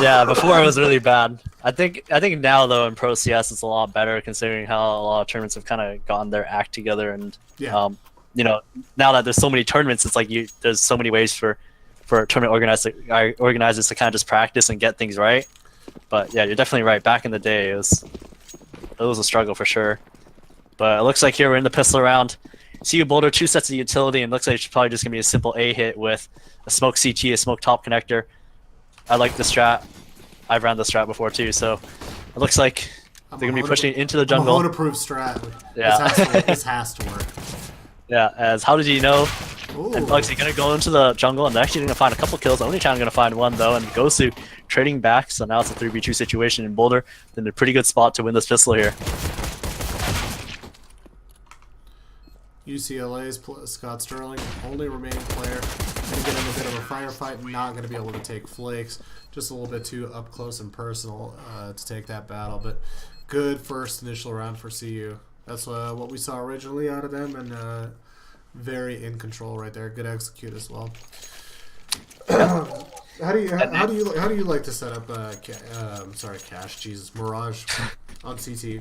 Yeah, before it was really bad. I think now though in Pro CS it's a lot better considering how a lot of tournaments have kind of gotten their act together and Yeah. um, you know now that there's so many tournaments it's like there's so many ways for tournament organizers to kind of just practice and get things right. But yeah, you're definitely right. Back in the day it was a struggle for sure. But it looks like here we're in the pistol round. CU Boulder, two sets of utility, and looks like it's probably just gonna be a simple A hit with a smoke CT, a smoke top connector. I like the strat. I've ran the strat before too, so it looks like they're gonna be pushing into the I'm a jungle. Hone-approved strat. Yeah, This has to work. yeah. As how did you know? Ooh. And Bugsy gonna go into the jungle and they're actually gonna find a couple kills. Only Chan gonna find one though, and Gosu trading back. So now it's a 3v2 situation in Boulder. Then a pretty good spot to win this pistol here. UCLA's Scott Sterling, only remaining player. Going to get in a bit of a firefight, not going to be able to take flakes. Just a little bit too up close and personal to take that battle. But good first initial round for CU. That's what we saw originally out of them, and very in control right there. Good execute as well. How do you like to set up Cash, Jesus, Mirage on CT?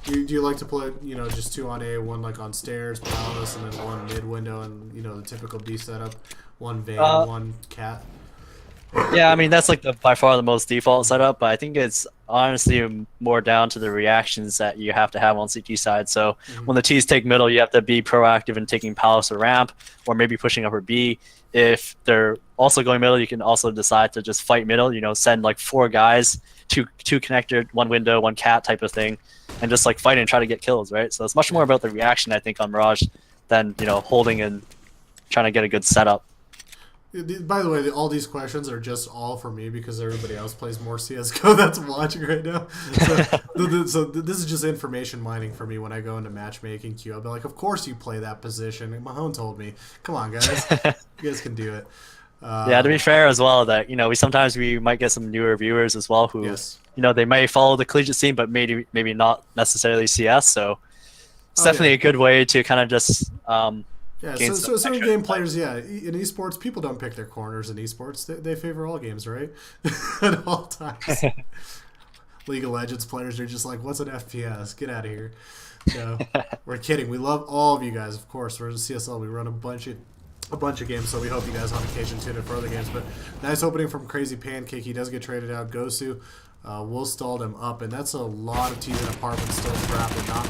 Do you like to play, just two on A, one like on stairs, palace, and then one mid window, and the typical B setup, one vein, one cat? Yeah, I mean that's like by far the most default setup, but I think it's honestly more down to the reactions that you have to have on CT side. So when the T's take middle, you have to be proactive in taking palace or ramp, or maybe pushing upper B. If they're also going middle, you can also decide to just fight middle. Send like 4 guys, two connector, one window, one cat type of thing, and just like fight and try to get kills, right? So it's much more about the reaction, I think, on Mirage than holding and trying to get a good setup. By the way, all these questions are just all for me because everybody else plays more CSGO that's watching right now. So this is just information mining for me when I go into matchmaking queue. I'll be like, of course you play that position. Mahone told me. Come on, guys. You guys can do it. Yeah, to be fair as well, that we might get some newer viewers as well who yes. They may follow the collegiate scene, but maybe not necessarily CS. So it's definitely a good way to kind of just yeah. So certain game players, in esports, people don't pick their corners in esports. They favor all games, right? At all times. League of Legends players are just like, what's an FPS? Get out of here. So we're kidding. We love all of you guys, of course. We're in CSL. We run a bunch of games, so we hope you guys on occasion tune in for other games. But nice opening from Crazy Pancake. He does get traded out. Gosu will stall him up, and that's a lot of T's in apartments still trapped and not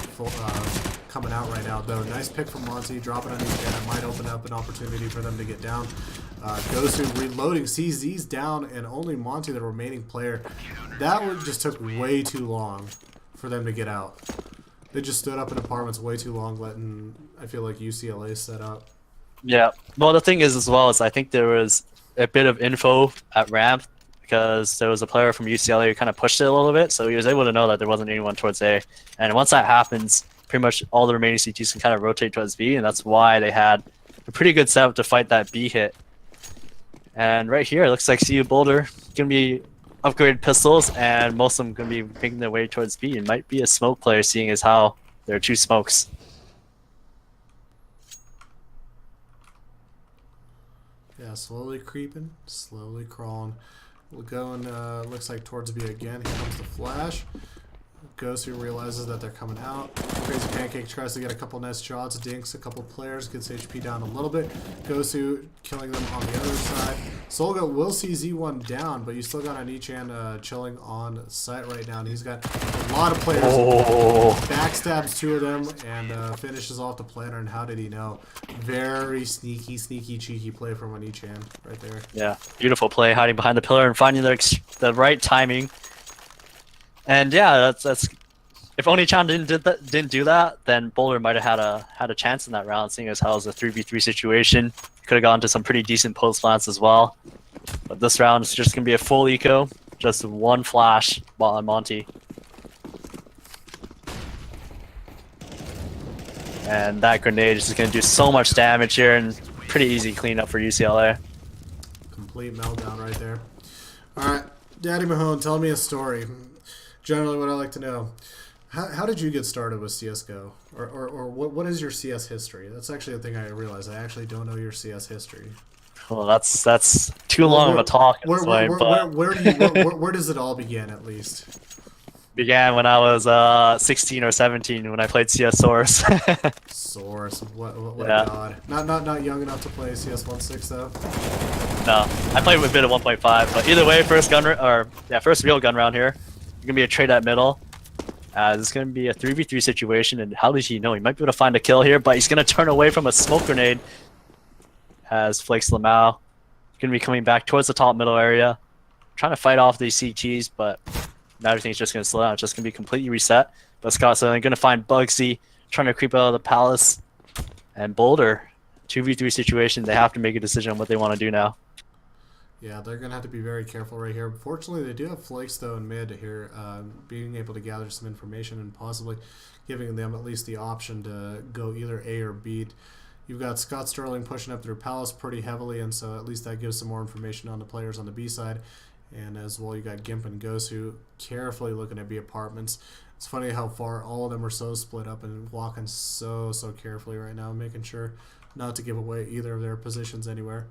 coming out right now, though. Nice pick from Monty, dropping on these guys. Might open up an opportunity for them to get down. Gosu reloading, sees these down, and only Monty, the remaining player. That one just took way too long for them to get out. They just stood up in apartments way too long, letting, I feel like, UCLA set up. Yeah. Well, the thing is as well is I think there was a bit of info at ramp because there was a player from UCLA who kind of pushed it a little bit, so he was able to know that there wasn't anyone towards A. And once that happens, pretty much all the remaining CTs can kind of rotate towards B, and that's why they had a pretty good setup to fight that B hit. And right here, it looks like CU Boulder going to be upgraded pistols, and most of them going to be making their way towards B. It might be a smoke player, seeing as how there are 2 smokes. Yeah, slowly creeping, slowly crawling. We're going, looks like towards B again. Here comes the flash. Gosu realizes that they're coming out. Crazy Pancake tries to get a couple nice shots, dinks a couple players, gets HP down a little bit. Gosu killing them on the other side. Solga will see Z1 down, but you still got Anichan chilling on site right now, and he's got a lot of players. Backstabs 2 of them and finishes off the planner, and how did he know? Very sneaky, cheeky play from Anichan right there. Yeah, beautiful play, hiding behind the pillar and finding the right timing. And yeah, that's if only Chan didn't do that, then Boulder might have had a chance in that round, seeing as how it was a 3v3 situation. Could have gone to some pretty decent post plants as well. But this round is just gonna be a full eco, just one flash on Monty. And that grenade is just gonna do so much damage here, and pretty easy cleanup for UCLA. Complete meltdown right there. Alright, Daddy Mahone, tell me a story. Generally what I like to know. How did you get started with CSGO? Or what is your CS history? That's actually a thing I realized. I actually don't know your CS history. Well, that's too long of a talk in this way, but where does it all begin, at least? began when I was 16 or 17 when I played CS Source. Source, what a Yeah. god. Not young enough to play CS 1.6 though. No, I played with a bit of 1.5, but either way, first real gun round here. It's gonna be a trade at middle. This is gonna be a 3v3 situation, and how does he know? He might be able to find a kill here, but he's gonna turn away from a smoke grenade. As Flakes Lamau gonna be coming back towards the top middle area, trying to fight off these CTs, but now everything's just gonna slow down. It's just gonna be completely reset. But Scott's gonna find Bugsy, trying to creep out of the palace, and Boulder. 2v3 situation. They have to make a decision on what they want to do now. Yeah, they're going to have to be very careful right here. Fortunately, they do have Flakes, though, in mid here, being able to gather some information and possibly giving them at least the option to go either A or B. You've got Scott Sterling pushing up through Palace pretty heavily, and so at least that gives some more information on the players on the B side. And as well, you got Gimp and Gosu carefully looking at B apartments. It's funny how far all of them are so split up and walking so carefully right now, making sure not to give away either of their positions anywhere.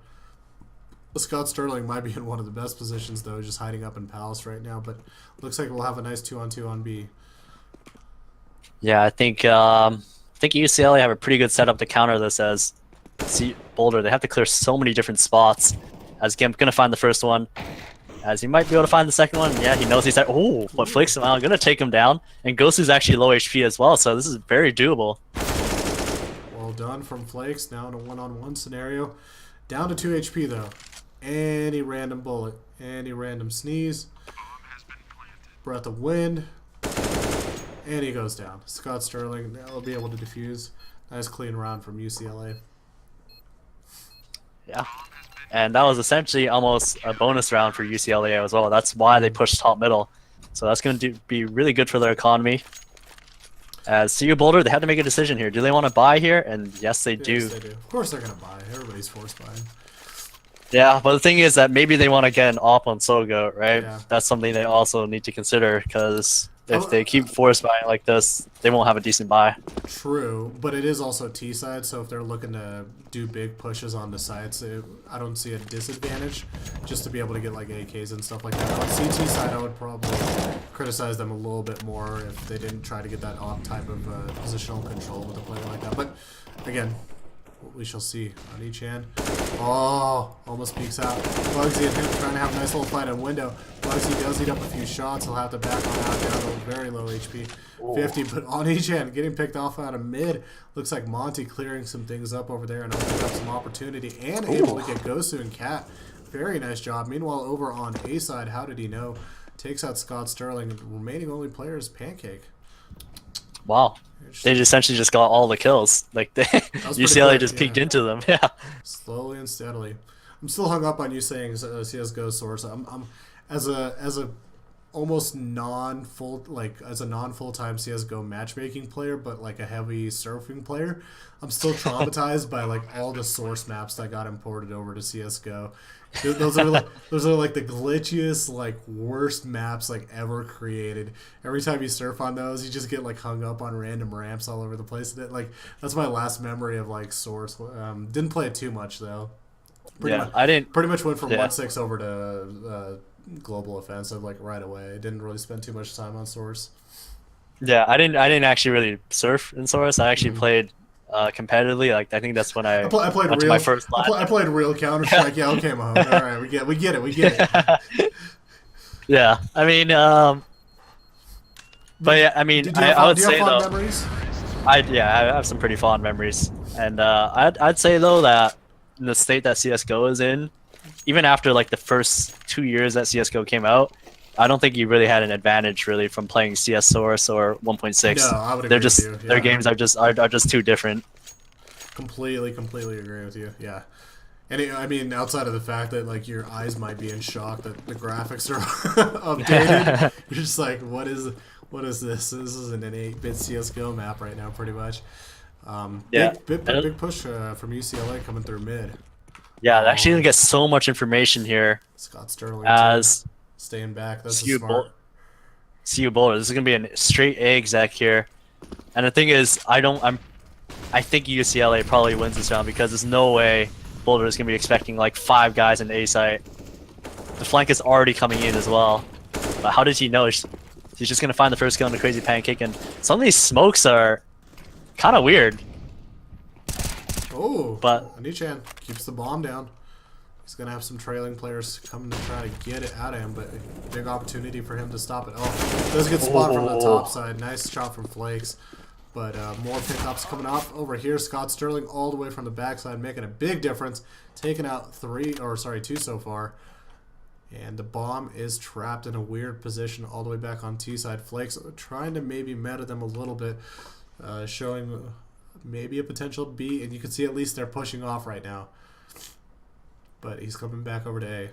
Scott Sterling might be in one of the best positions, though, just hiding up in Palace right now, but looks like we'll have a nice 2-on-2 on B. Yeah, I think UCLA have a pretty good setup to counter this as Boulder. They have to clear so many different spots. As Gimp gonna find the first one, as he might be able to find the second one. Yeah, he knows he's at. Oh, but Flakes somehow gonna take him down, and Gosu's actually low HP as well, so this is very doable. Well done from Flakes. Now in a one-on-one scenario, down to 2 HP though. Any random bullet, any random sneeze, breath of wind, and he goes down. Scott Sterling will be able to defuse. Nice clean round from UCLA. Yeah, and that was essentially almost a bonus round for UCLA as well. That's why they pushed top middle. So that's going to be really good for their economy. As CU Boulder, they have to make a decision here. Do they want to buy here? And yes, they do. Yes, they do. Of course they're going to buy. Everybody's forced buying. Yeah, but the thing is that maybe they want to get an op on Sogo, right? Yeah. That's something they also need to consider, because if they keep force buying like this, they won't have a decent buy. True, but it is also T-side, so if they're looking to do big pushes on the sides, I don't see a disadvantage just to be able to get like AKs and stuff like that. On CT side, I would probably criticize them a little bit more if they didn't try to get that op type of positional control with a player like that. But again, we shall see on each hand. Oh, almost peeks out. Bugsy and him trying to have a nice little fight on window. Bugsy does eat up a few shots. He'll have to back on out down to very low HP. 50, but on each hand, getting picked off out of mid. Looks like Monty clearing some things up over there and opening up some opportunity and able to get Gosu and Cat. Very nice job. Meanwhile, over on A side, how did he know? Takes out Scott Sterling. Remaining only players, Pancake. Wow. They essentially just got all the kills. Like UCLA quick, just peeked yeah. into them. Yeah. Slowly and steadily. I'm still hung up on you saying CS:GO source. I'm as a almost as a non full-time CS:GO matchmaking player, but like a heavy surfing player. I'm still traumatized by like all the source maps that got imported over to CS:GO. Those are like the glitchiest, like worst maps like ever created. Every time you surf on those, you just get like hung up on random ramps all over the place. That's my last memory of like Source. Didn't play it too much though. I didn't. Pretty much went from 1.6 over to Global Offensive like right away. I didn't really spend too much time on Source. Yeah, I didn't actually really surf in Source. I actually played competitively. Like I think that's when I played went real. to my first live. I played real Counter Strike. Yeah, okay, Mahomes. All right, we get it. Yeah, I mean, but yeah, I mean, I would say though, memories? I have some pretty fond memories, and I'd say though that in the state that CS:GO is in, even after like the first 2 years that CS:GO came out, I don't think you really had an advantage really from playing CS Source or 1.6. No, I would agree with you. Yeah. Their games are just too different. Completely agree with you. Yeah. And I mean, outside of the fact that like your eyes might be in shock that the graphics are updated, you're just like, what is this? This is an 8-bit CS:GO map right now, pretty much. Big push from UCLA coming through mid. Yeah, they actually get so much information here. Scott Sterling as staying back. That's CU Boulder. This is gonna be a straight A exec here, and the thing is, I think UCLA probably wins this round because there's no way Boulder is going to be expecting like 5 guys in A site. The flank is already coming in as well. But how did he know? He's just going to find the first kill in the crazy pancake, and some of these smokes are kind of weird. Oh, but Anichan keeps the bomb down. He's going to have some trailing players coming to try to get it out of him, but big opportunity for him to stop it. Oh, does get spotted from the top side. Nice shot from Flakes. But more pickups coming up over here. Scott Sterling all the way from the backside, making a big difference. Taking out 2 so far. And the bomb is trapped in a weird position all the way back on T side. Flakes trying to maybe meta them a little bit, showing maybe a potential B. And you can see at least they're pushing off right now. But he's coming back over to A.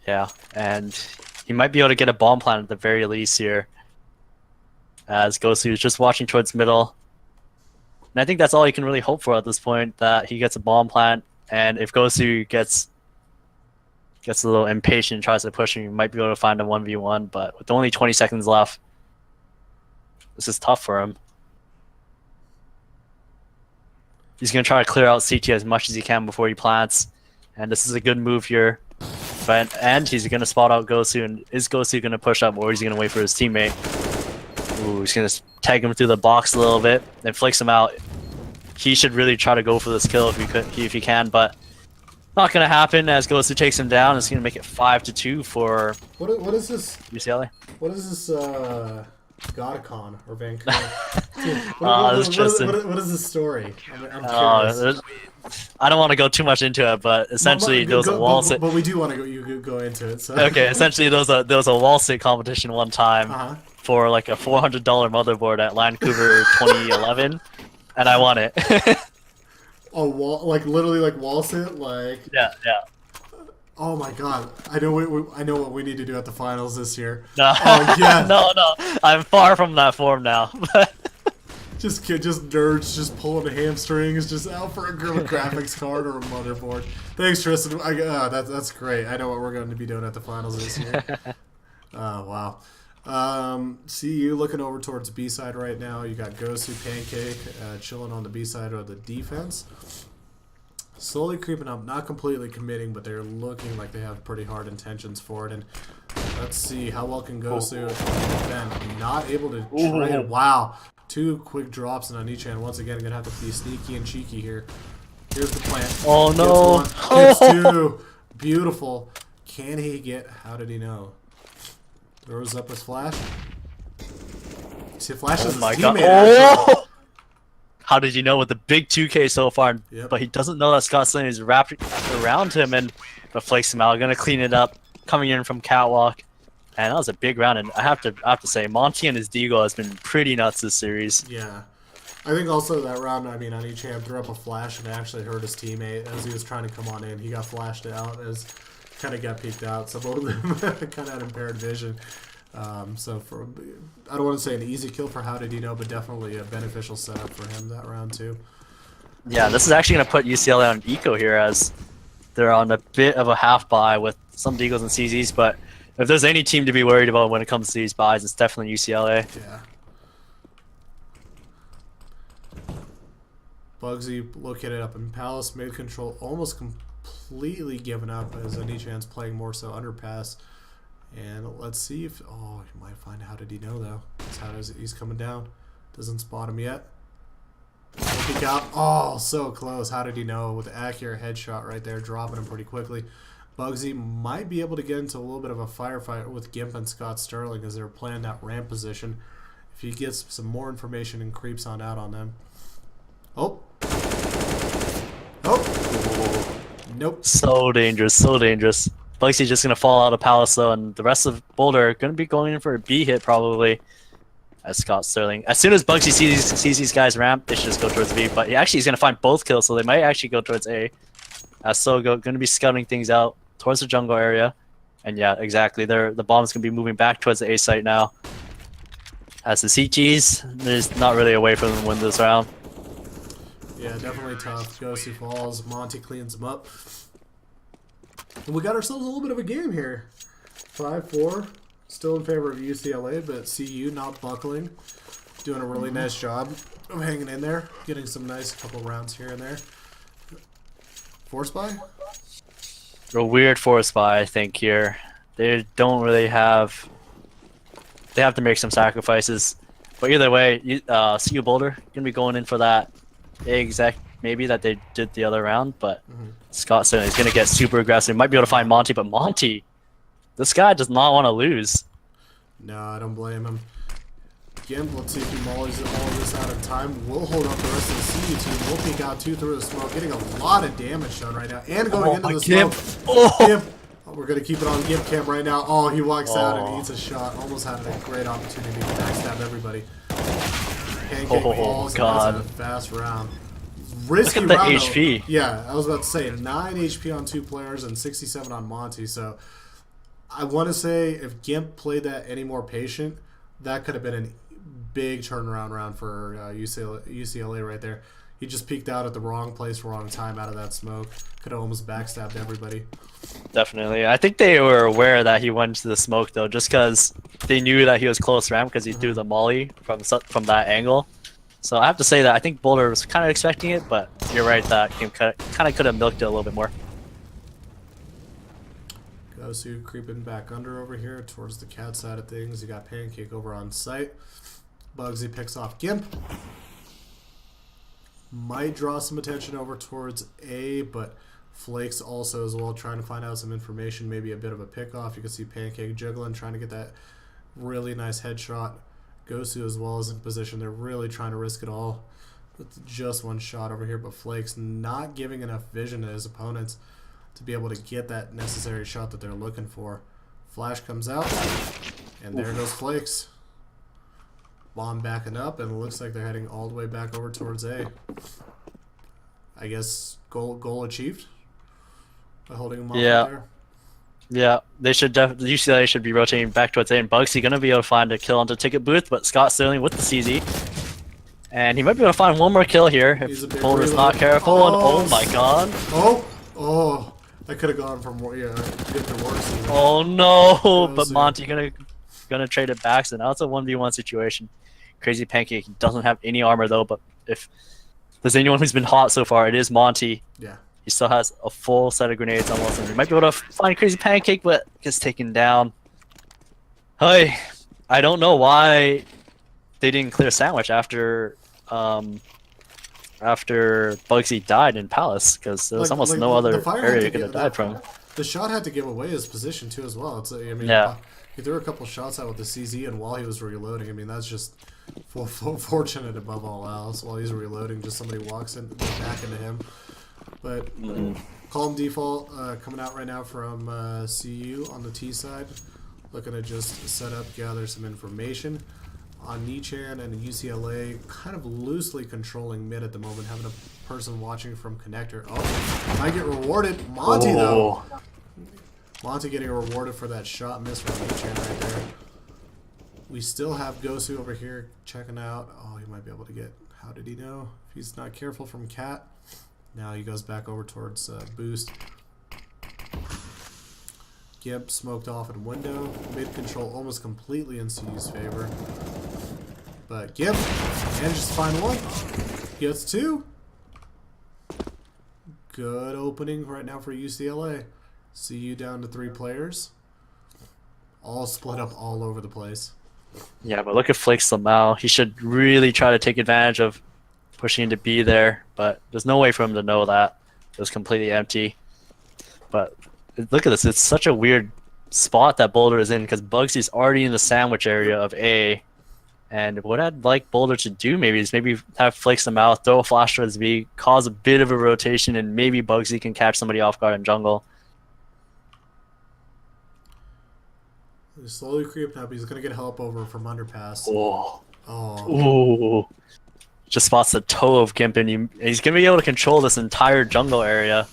Yeah, and he might be able to get a bomb plant at the very least here. As Gosu is just watching towards middle. And I think that's all you can really hope for at this point, that he gets a bomb plant. And if Gosu gets a little impatient and tries to push him, you might be able to find a 1v1. But with only 20 seconds left, this is tough for him. He's going to try to clear out CT as much as he can before he plants. And this is a good move here. And he's going to spot out Gosu. And is Gosu going to push up, or is he going to wait for his teammate? Ooh, he's going to tag him through the box a little bit and flicks him out. He should really try to go for this kill if he can, but not going to happen as Gosu takes him down. It's going to make it 5-2 for what is this? UCLA. What is this Godicon or Vancouver? What is this story? I'm curious. I don't want to go too much into it, but essentially there was a wall sit. But we do want to go into it. So. Okay, essentially there was a wall sit competition one time for like a $400 motherboard at Vancouver 2011, and I won it. Oh, literally like wall sit, like. Yeah. Oh my god! I know what we need to do at the finals this year. No, oh, yeah. no, I'm far from that form now. just nerds just pulling the hamstrings, just out for a graphics card or a motherboard. Thanks, Tristan. That's great. I know what we're going to be doing at the finals this year. Wow. See you looking over towards B side right now. You got Gosu Pancake chilling on the B side of the defense. Slowly creeping up, not completely committing, but they're looking like they have pretty hard intentions for it. And let's see how well can Gosu defend. Not able to trade. Wow. 2 quick drops in Anichan. Once again, gonna have to be sneaky and cheeky here. Here's the plant. Oh no! Gets 2. Beautiful. Can he get? How did he know? Throws up his flash. See, flashes his teammate. How did you know with the big 2K so far? Yep. But he doesn't know that Scott Sling is wrapped around him and flakes him out. Gonna clean it up. Coming in from catwalk, and that was a big round. And I have to say, Monty and his Deagle has been pretty nuts this series. Yeah, I think also that round. I mean, Anichan threw up a flash and actually hurt his teammate as he was trying to come on in. He got flashed out as kind of got peeked out. So both of them kind of had impaired vision. So I don't want to say an easy kill for How Did He Know, but definitely a beneficial setup for him that round too. Yeah, this is actually going to put UCLA on eco here as they're on a bit of a half buy with some Deagles and CZs, but if there's any team to be worried about when it comes to these buys, it's definitely UCLA. Yeah. Bugsy located up in Palace, mid control, almost completely given up as Anichan's playing more so underpass. And let's see if... Oh, he might find How Did He Know, though. That's how he's coming down. Doesn't spot him yet. Peek out. Oh, so close. How Did He Know with the accurate headshot right there, dropping him pretty quickly. Bugsy might be able to get into a little bit of a firefight with Gimp and Scott Sterling as they're playing that ramp position. If he gets some more information and creeps on out on them. Oh. Oh. Nope. So dangerous, so dangerous. Bugsy's just going to fall out of Palace, though, and the rest of Boulder are going to be going in for a B hit, probably, as Scott Sterling. As soon as Bugsy sees these guys ramp, they should just go towards B, but he's going to find both kills, so they might actually go towards A. So going to be scouting things out towards the jungle area. And yeah, exactly, the bomb's going to be moving back towards the A site now. As the CTs, there's not really a way for them to win this round. Yeah, definitely tough. Gosu falls, Monty cleans him up. And we got ourselves a little bit of a game here. 5-4, still in favor of UCLA, but CU not buckling. Doing a really nice job of hanging in there, getting some nice couple rounds here and there. Force buy? A weird force buy, I think, here. They don't really have... They have to make some sacrifices. But either way, CU Boulder gonna be going in for that exact maybe that they did the other round, but Scott said he's gonna get super aggressive. Might be able to find Monty, but Monty, this guy does not want to lose. No, I don't blame him. Gimp, let's see if he mollies all of this out in time. We'll hold up the rest of the CU team. We'll peek out 2 through the smoke, getting a lot of damage done right now, and going into the Gimp. smoke. Gimp. Oh, we're gonna keep it on Gimp cam right now. Oh, he walks out and eats a shot. Almost had a great opportunity to backstab everybody. Pancake falls, and that's a fast round. Risky Look at the round, HP. Though. Yeah, I was about to say 9 HP on 2 players and 67 on Monty. So I want to say if Gimp played that any more patient, that could have been a big turnaround round for UCLA right there. He just peeked out at the wrong place, wrong time out of that smoke. Could have almost backstabbed everybody. Definitely. I think they were aware that he went to the smoke, though, just because they knew that he was close ramp because he threw the molly from that angle. So I have to say that I think Boulder was kind of expecting it, but you're right that game kind of could have milked it a little bit more. Gosu creeping back under over here towards the cat side of things. You got Pancake over on site. Bugsy picks off Gimp. Might draw some attention over towards A, but Flakes also as well trying to find out some information, maybe a bit of a pick-off. You can see Pancake juggling, trying to get that really nice headshot. Gosu as well is in position. They're really trying to risk it all with just one shot over here, but Flakes not giving enough vision to his opponents to be able to get that necessary shot that they're looking for. Flash comes out, and there goes Flakes. Bomb backing up, and it looks like they're heading all the way back over towards A. I guess goal achieved by holding him off there. Yeah, they should definitely. UCLA should be rotating back towards A, and Bugsy gonna be able to find a kill onto ticket booth, but Scott Sterling with the CZ, and he might be able to find one more kill here if Boulder's not careful. And oh my god! Oh, that could have gone from good to worse. Even. Oh no! But Monty gonna trade it back, so now it's a 1v1 situation. Crazy Pancake doesn't have any armor though, but if there's anyone who's been hot so far, it is Monty. Yeah. He still has a full set of grenades almost, and he might be able to find Crazy Pancake, but gets taken down. Hey, I don't know why they didn't clear Sandwich after Bugsy died in Palace, because there was almost no other area he could have died from. The shot had to give away his position too as well. I mean, he threw a couple shots out with the CZ, and while he was reloading, I mean, that's just fortunate above all else. While he's reloading, just somebody walks in back into him. But Calm Default coming out right now from CU on the T side, looking to just set up, gather some information on Nichan and UCLA, kind of loosely controlling mid at the moment, having a person watching from connector. Oh, might get rewarded. Monty though. Monty getting rewarded for that shot miss from Nichan right there. We still have Gosu over here checking out. Oh, he might be able to get. How did he know? If he's not careful from Cat. Now he goes back over towards Boost. Gimp smoked off in window. Mid control almost completely in CU's favor. But Gimp manages to find one. Gets 2. Good opening right now for UCLA. CU down to 3 players. All split up all over the place. Yeah, but look at Flakes Lamau. He should really try to take advantage of pushing into B there, but there's no way for him to know that. It was completely empty. But look at this. It's such a weird spot that Boulder is in, because Bugsy's already in the sandwich area of A. And what I'd like Boulder to do maybe is have Flakes Lamau throw a flash towards B, cause a bit of a rotation, and maybe Bugsy can catch somebody off guard in jungle. He's slowly creeping up. He's going to get help over from underpass. Oh. Just spots the toe of Gimp, and he's going to be able to control this entire jungle area.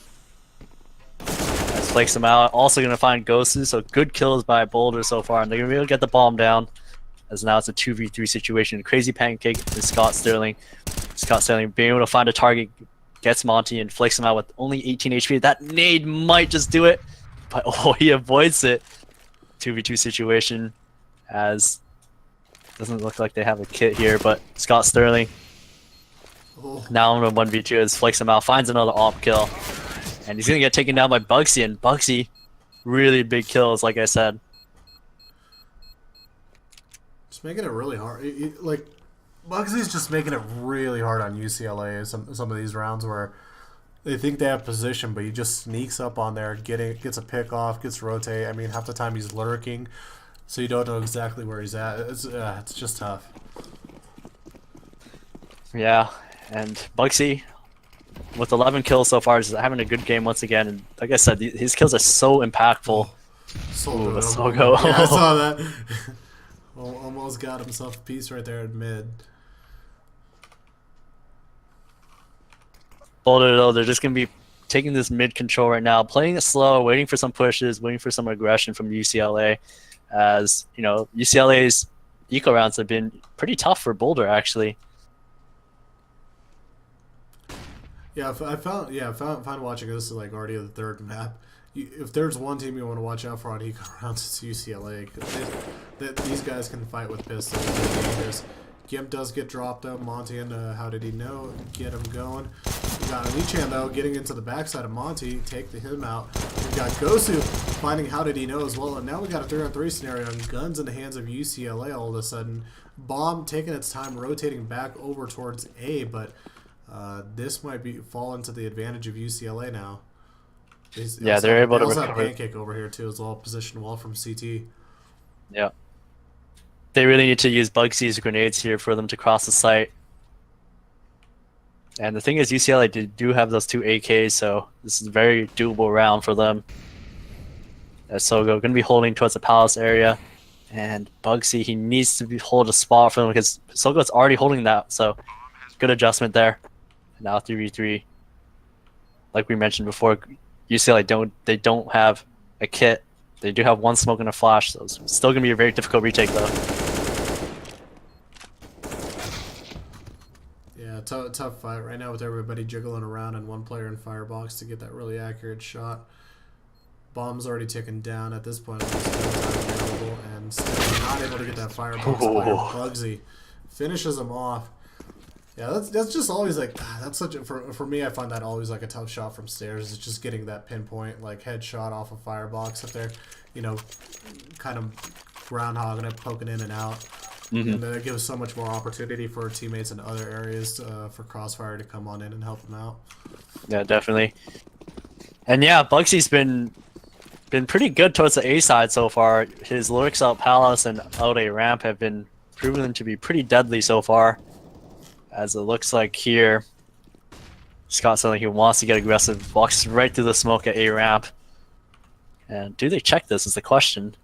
As Flakes him out. Also going to find Gosu, so good kills by Boulder so far, and they're going to be able to get the bomb down. As now it's a 2v3 situation. Crazy Pancake and Scott Sterling. Scott Sterling being able to find a target, gets Monty, and Flakes him out with only 18 HP. That nade might just do it, but he avoids it. 2v2 situation, as doesn't look like they have a kit here, but Scott Sterling now in a 1v2 as Flakes him out, finds another op kill. And he's gonna get taken down by Bugsy, and Bugsy, really big kills, like I said. Just making it really hard. Like, Bugsy's just making it really hard on UCLA. Some of these rounds where they think they have position, but he just sneaks up on there, gets a pick off, gets rotate. I mean, half the time he's lurking, so you don't know exactly where he's at. It's just tough. Yeah, and Bugsy, with 11 kills so far, is having a good game once again. And like I said, his kills are so impactful. Ooh, so go. Yeah, I saw that. Almost got himself a piece right there at mid. Boulder, though, they're just going to be taking this mid control right now, playing it slow, waiting for some pushes, waiting for some aggression from UCLA. As, you know, UCLA's eco rounds have been pretty tough for Boulder, actually. Yeah, I found watching this is like already the third map. If there's one team you want to watch out for on eco rounds, it's UCLA. These guys can fight with pistols. They're dangerous. Gimp does get dropped though. Monty and How Did He Know get him going. We got Lee-Chan though getting into the backside of Monty, take him out. We got Gosu finding How Did He Know as well, and now we got a 3-on-3 scenario on guns in the hands of UCLA all of a sudden. Bomb taking its time, rotating back over towards A, but this might fall into the advantage of UCLA now. They're able to also recover. have Pancake over here too as well, positioned well from CT. Yeah. They really need to use Bugsy's grenades here for them to cross the site. And the thing is, UCLA do have those 2 AKs, so this is a very doable round for them. Sogo going to be holding towards the palace area. And Bugsy, he needs to hold a spot for them because Sogo's already holding that, so good adjustment there. And now 3v3. Like we mentioned before, UCLA don't have a kit. They do have 1 smoke and a flash, so it's still going to be a very difficult retake though. Yeah, tough fight right now with everybody jiggling around and 1 player in firebox to get that really accurate shot. Bomb's already ticking down at this point. Available and still not able to get that firebox. Bugsy finishes him off. Yeah, that's just always like that's such a, for me. I find that always like a tough shot from stairs. It's just getting that pinpoint like headshot off a firebox if they're, you know, kind of groundhogging it, poking in and out. And then it gives so much more opportunity for teammates in other areas for Crossfire to come on in and help them out. Yeah, definitely. And yeah, Bugsy's been pretty good towards the A side so far. His lurks out Palace and out A ramp have been proven to be pretty deadly so far. As it looks like here, Scott saying he wants to get aggressive, walks right through the smoke at A ramp. And do they check this is the question.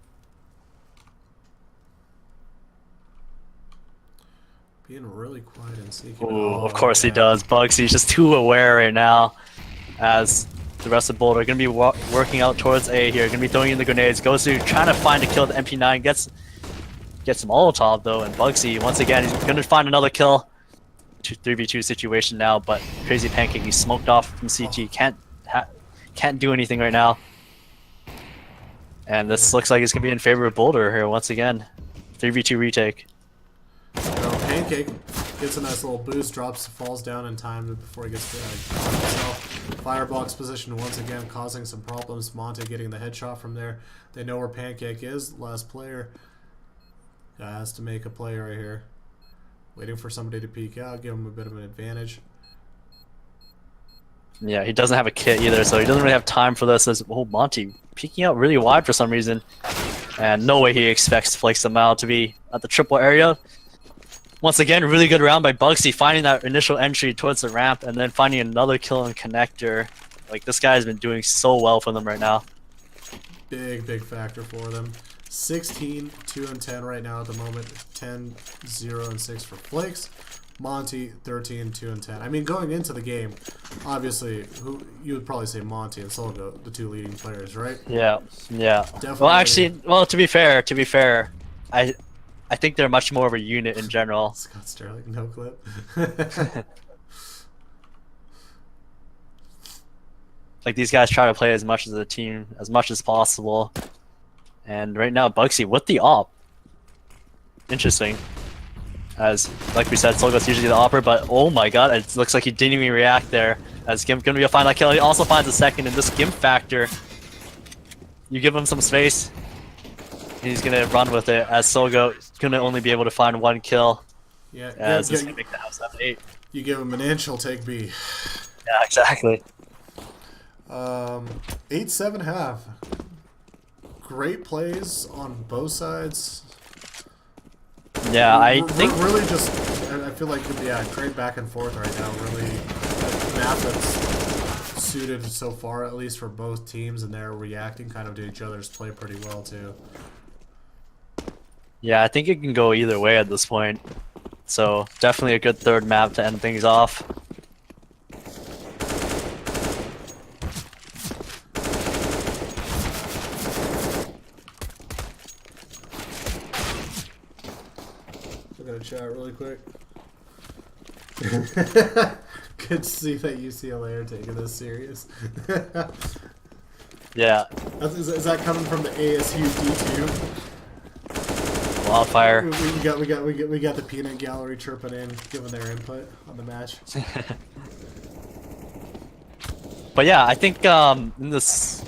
Being really quiet and sneaky. Oh, of course he does. Bugsy's just too aware right now. As the rest of Boulder are going to be working out towards A here. Going to be throwing in the grenades. Goes to trying to find a kill at the MP9. Gets some Molotov though. And Bugsy, once again, he's going to find another kill. 3v2 situation now, but Crazy Pancake, he's smoked off from CT. Can't do anything right now. And this looks like it's going to be in favor of Boulder here once again. 3v2 retake. Pancake gets a nice little boost, falls down in time before he gets to himself. Firebox position once again, causing some problems. Monte getting the headshot from there. They know where Pancake is. Last player. Guy has to make a play right here. Waiting for somebody to peek out, give him a bit of an advantage. Yeah, he doesn't have a kit either, so he doesn't really have time for this. As Monty peeking out really wide for some reason. And no way he expects Flakes them out to be at the triple area. Once again, really good round by Bugsy, finding that initial entry towards the ramp and then finding another kill on connector. Like, this guy's been doing so well for them right now. Big factor for them. 16, 2 and 10 right now at the moment. 10, 0 and 6 for Flakes. Monty, 13, 2 and 10. I mean, going into the game, obviously, you would probably say Monty and Solgo, the 2 leading players, right? Yeah. Definitely. Well, actually, to be fair, I think they're much more of a unit in general. Scott Sterling, no clip. Like, these guys try to play as much as a team, as much as possible. And right now, Bugsy with the op. Interesting. As like we said, Solgo's usually the opera, but oh my god, it looks like he didn't even react there. As Gimp gonna be a final kill. He also finds a second in this Gimp factor. You give him some space, he's gonna run with it. As Solgo gonna only be able to find 1 kill. Yeah, as this can make the house 7-8. You give him an inch, he'll take B. Yeah, exactly. 8-7 half. Great plays on both sides. Yeah, I think really just. I feel like great back and forth right now. Really, a map that's suited so far, at least for both teams, and they're reacting kind of to each other's play pretty well too. Yeah, I think it can go either way at this point. So definitely a good third map to end things off. Look at the chat really quick. Good to see that UCLA are taking this serious. Yeah. Is that coming from the ASU D2? Wildfire. We got the peanut gallery chirping in, giving their input on the match. But yeah, I think in this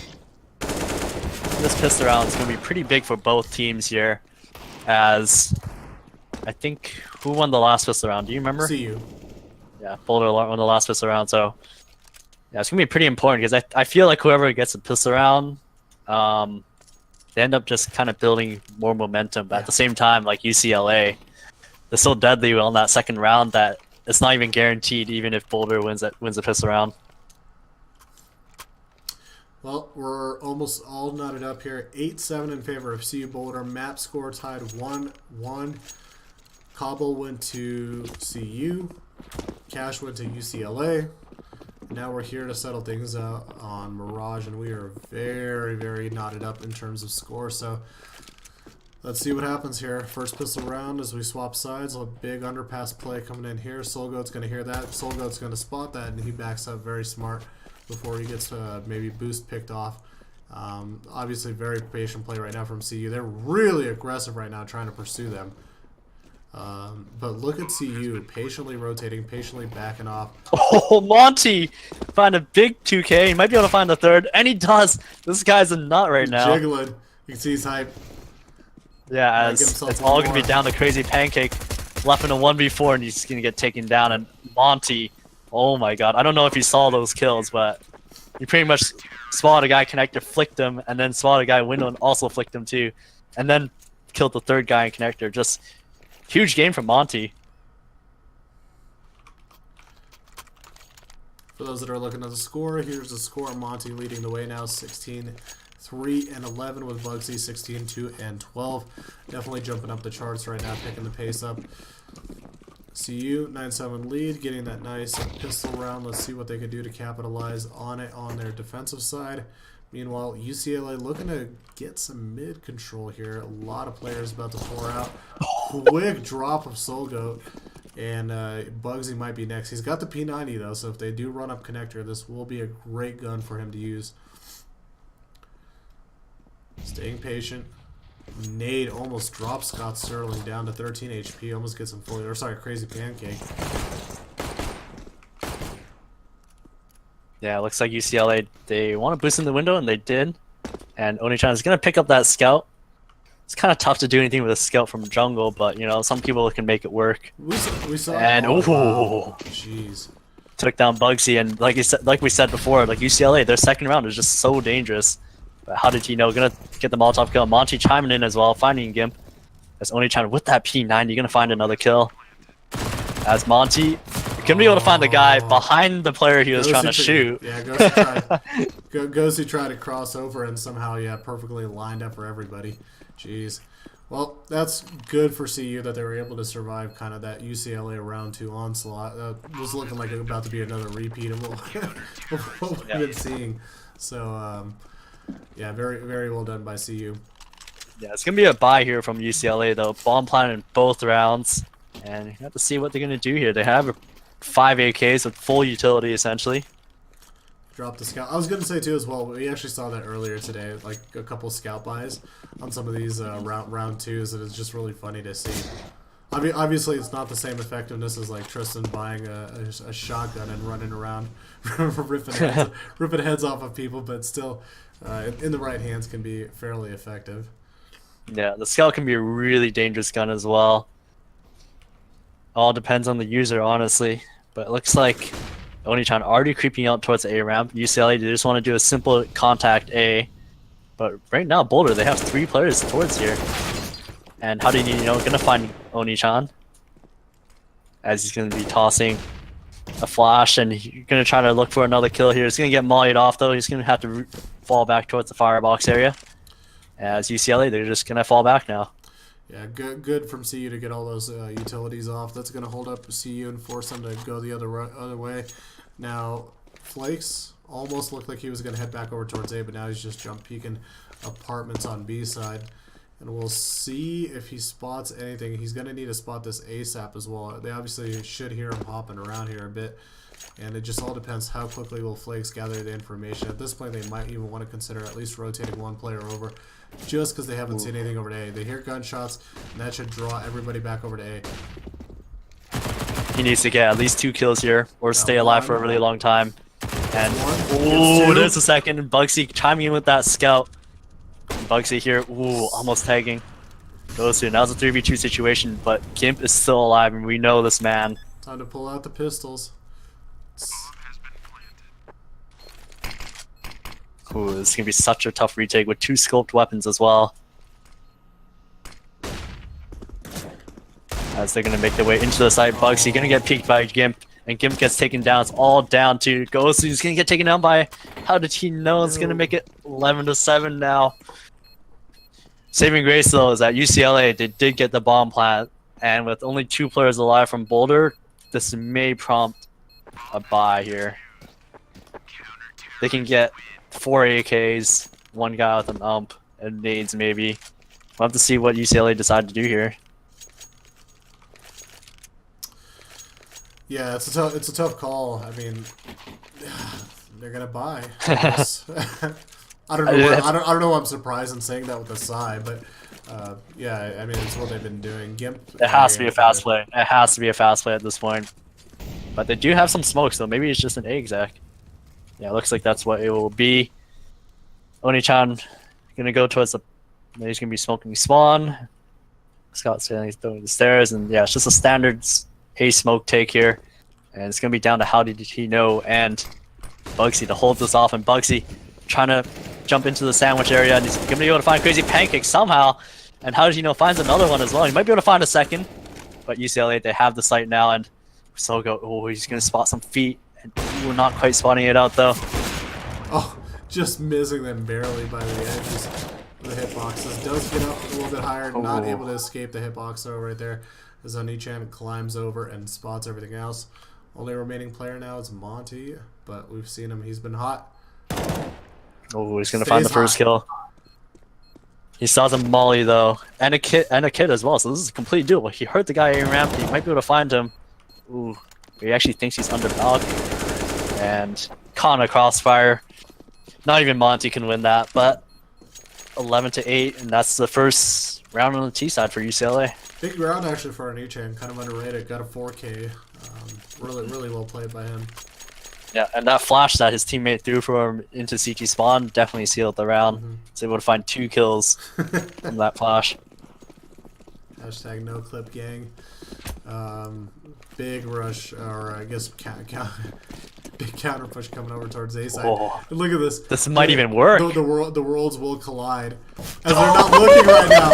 pistol round is going to be pretty big for both teams here, as I think who won the last pistol round? Do you remember? CU. Yeah, Boulder won the last pistol round, so yeah, it's going to be pretty important because I feel like whoever gets a pistol round, they end up just kind of building more momentum. But at the same time, like UCLA, they're so deadly on that second round that it's not even guaranteed, even if Boulder wins the pistol round. Well, we're almost all knotted up here. 8-7 in favor of CU Boulder. Map score tied 1-1. Cobble went to CU. Cash went to UCLA. Now we're here to settle things out on Mirage, and we are very, very knotted up in terms of score. So let's see what happens here. First pistol round as we swap sides. A big underpass play coming in here. Solgoat's going to hear that. Solgoat's going to spot that, and he backs up very smart before he gets maybe boost picked off. Obviously, very patient play right now from CU. They're really aggressive right now trying to pursue them. But look at CU, patiently rotating, patiently backing off. Oh, Monty! Find a big 2K. He might be able to find the third, and he does! This guy's a nut right now. Jiggling. You can see he's hype. Yeah, as it's all going to be down to Crazy Pancake. Left in a 1v4, and he's going to get taken down. And Monty, oh my god. I don't know if he saw those kills, but he pretty much swallowed a guy connector, flicked him, and then swallowed a guy window and also flicked him too. And then killed the third guy in connector. Just huge game from Monty. For those that are looking at the score, here's the score. Monty leading the way now, 16-3 and 11 with Bugsy 16-2 and 12. Definitely jumping up the charts right now, picking the pace up. CU 9-7 lead, getting that nice pistol round. Let's see what they can do to capitalize on it on their defensive side. Meanwhile, UCLA looking to get some mid control here. A lot of players about to pour out. Quick drop of Solgoat, and Bugsy might be next. He's got the P90 though, so if they do run up connector, this will be a great gun for him to use. Staying patient. Nade almost drops Scott Sterling down to 13 HP. Almost gets him fully, or sorry, Crazy Pancake. Yeah, it looks like UCLA, they want to boost in the window, and they did. And Onichan is going to pick up that scout. It's kind of tough to do anything with a scout from jungle, but, you know, some people can make it work. We saw and, wow. Jeez. Took down Bugsy, and like we said before, like UCLA, their second round is just so dangerous. But how did he know? Going to get the Molotov kill. Monty chiming in as well, finding Gimp. As Onichan with that P90, you're going to find another kill. As Monty gonna be able to find the guy behind the player he was trying to shoot. Yeah, Ghosty tried to cross over and somehow, yeah, perfectly lined up for everybody. Jeez. Well, that's good for CU that they were able to survive kind of that UCLA round 2 onslaught. Was looking like it was about to be another repeat of what we've been seeing. So, yeah, very, very well done by CU. Yeah, it's gonna be a bye here from UCLA though. Bomb planted in both rounds, and you have to see what they're gonna do here. They have 5 AKs with full utility essentially. Drop the scout. I was gonna say too as well. We actually saw that earlier today, like a couple scout buys on some of these round 2s. It is just really funny to see. Obviously, it's not the same effectiveness as like Tristan buying a shotgun and running around ripping heads off of people, but still, in the right hands can be fairly effective. Yeah, the Scout can be a really dangerous gun as well. All depends on the user, honestly. But it looks like Onichan already creeping out towards the A ramp. UCLA, they just want to do a simple contact A. But right now, Boulder, they have 3 players towards here. And how do you gonna find Onichan? As he's gonna be tossing a flash, and you're gonna try to look for another kill here. He's gonna get mollied off though. He's gonna have to fall back towards the firebox area. As UCLA, they're just gonna fall back now. Yeah, good from CU to get all those utilities off. That's going to hold up CU and force them to go the other way. Now, Flakes almost looked like he was going to head back over towards A, but now he's just jump peeking apartments on B side. And we'll see if he spots anything. He's going to need to spot this ASAP as well. They obviously should hear him hopping around here a bit. And it just all depends how quickly will Flakes gather the information. At this point, they might even want to consider at least rotating one player over, just because they haven't seen anything over to A. They hear gunshots, and that should draw everybody back over to A. He needs to get at least 2 kills here, or stay alive for a really long time. And there's a second. Bugsy chiming in with that scout. Bugsy here, almost tagging. Goes through. Now it's a 3v2 situation, but Gimp is still alive, and we know this man. Time to pull out the pistols. Ooh, this is gonna be such a tough retake with 2 scoped weapons as well. As they're gonna make their way into the site, Bugsy gonna get peeked by Gimp, and Gimp gets taken down. It's all down to Ghost, who's gonna get taken down by. How did he know? It's gonna make it 11-7 now. Saving grace though is that UCLA did get the bomb plant, and with only 2 players alive from Boulder, this may prompt a buy here. They can get 4 AKs, 1 guy with an ump, and nades maybe. We'll have to see what UCLA decide to do here. Yeah, it's a tough call. I mean, they're gonna buy. I don't know. I don't know. I'm surprised in saying that with a sigh, but yeah, I mean, it's what they've been doing. Gimp. It has to be a fast play. It has to be a fast play at this point. But they do have some smoke, so maybe it's just an A exec. Yeah, it looks like that's what it will be. Onichan gonna go towards the. He's gonna be smoking spawn. Scott's standing throwing the stairs, and yeah, it's just a standard A smoke take here, and it's gonna be down to how did he know and Bugsy to hold this off, and Bugsy trying to jump into the sandwich area, and he's gonna be able to find Crazy Pancake somehow. And how does he know finds another one as well? He might be able to find a second, but UCLA they have the site now, and Sogo, he's gonna spot some feet. We're not quite spotting it out though. Oh, just missing them barely by the edges of the hitboxes. Does get up a little bit higher, not able to escape the hitbox though right there. As Onichan climbs over and spots everything else. Only remaining player now is Monty, but we've seen him. He's been hot. Oh, he's gonna find the first kill. He saw the molly though, and a kid as well. So this is complete doable. He hurt the guy in ramp. He might be able to find him. Ooh. He actually thinks he's under balcony, and caught in a crossfire. Not even Monty can win that, but 11-8, and that's the first round on the T side for UCLA. Big round actually for Onichan, kind of underrated. Got a 4K, really well played by him. Yeah, and that flash that his teammate threw for him into CT spawn definitely sealed the round. He's able to find 2 kills from that flash. Hashtag no clip gang. Big rush, or I guess big counter push coming over towards A side. Look at this. This might even work. The worlds will collide. As they're not looking right now.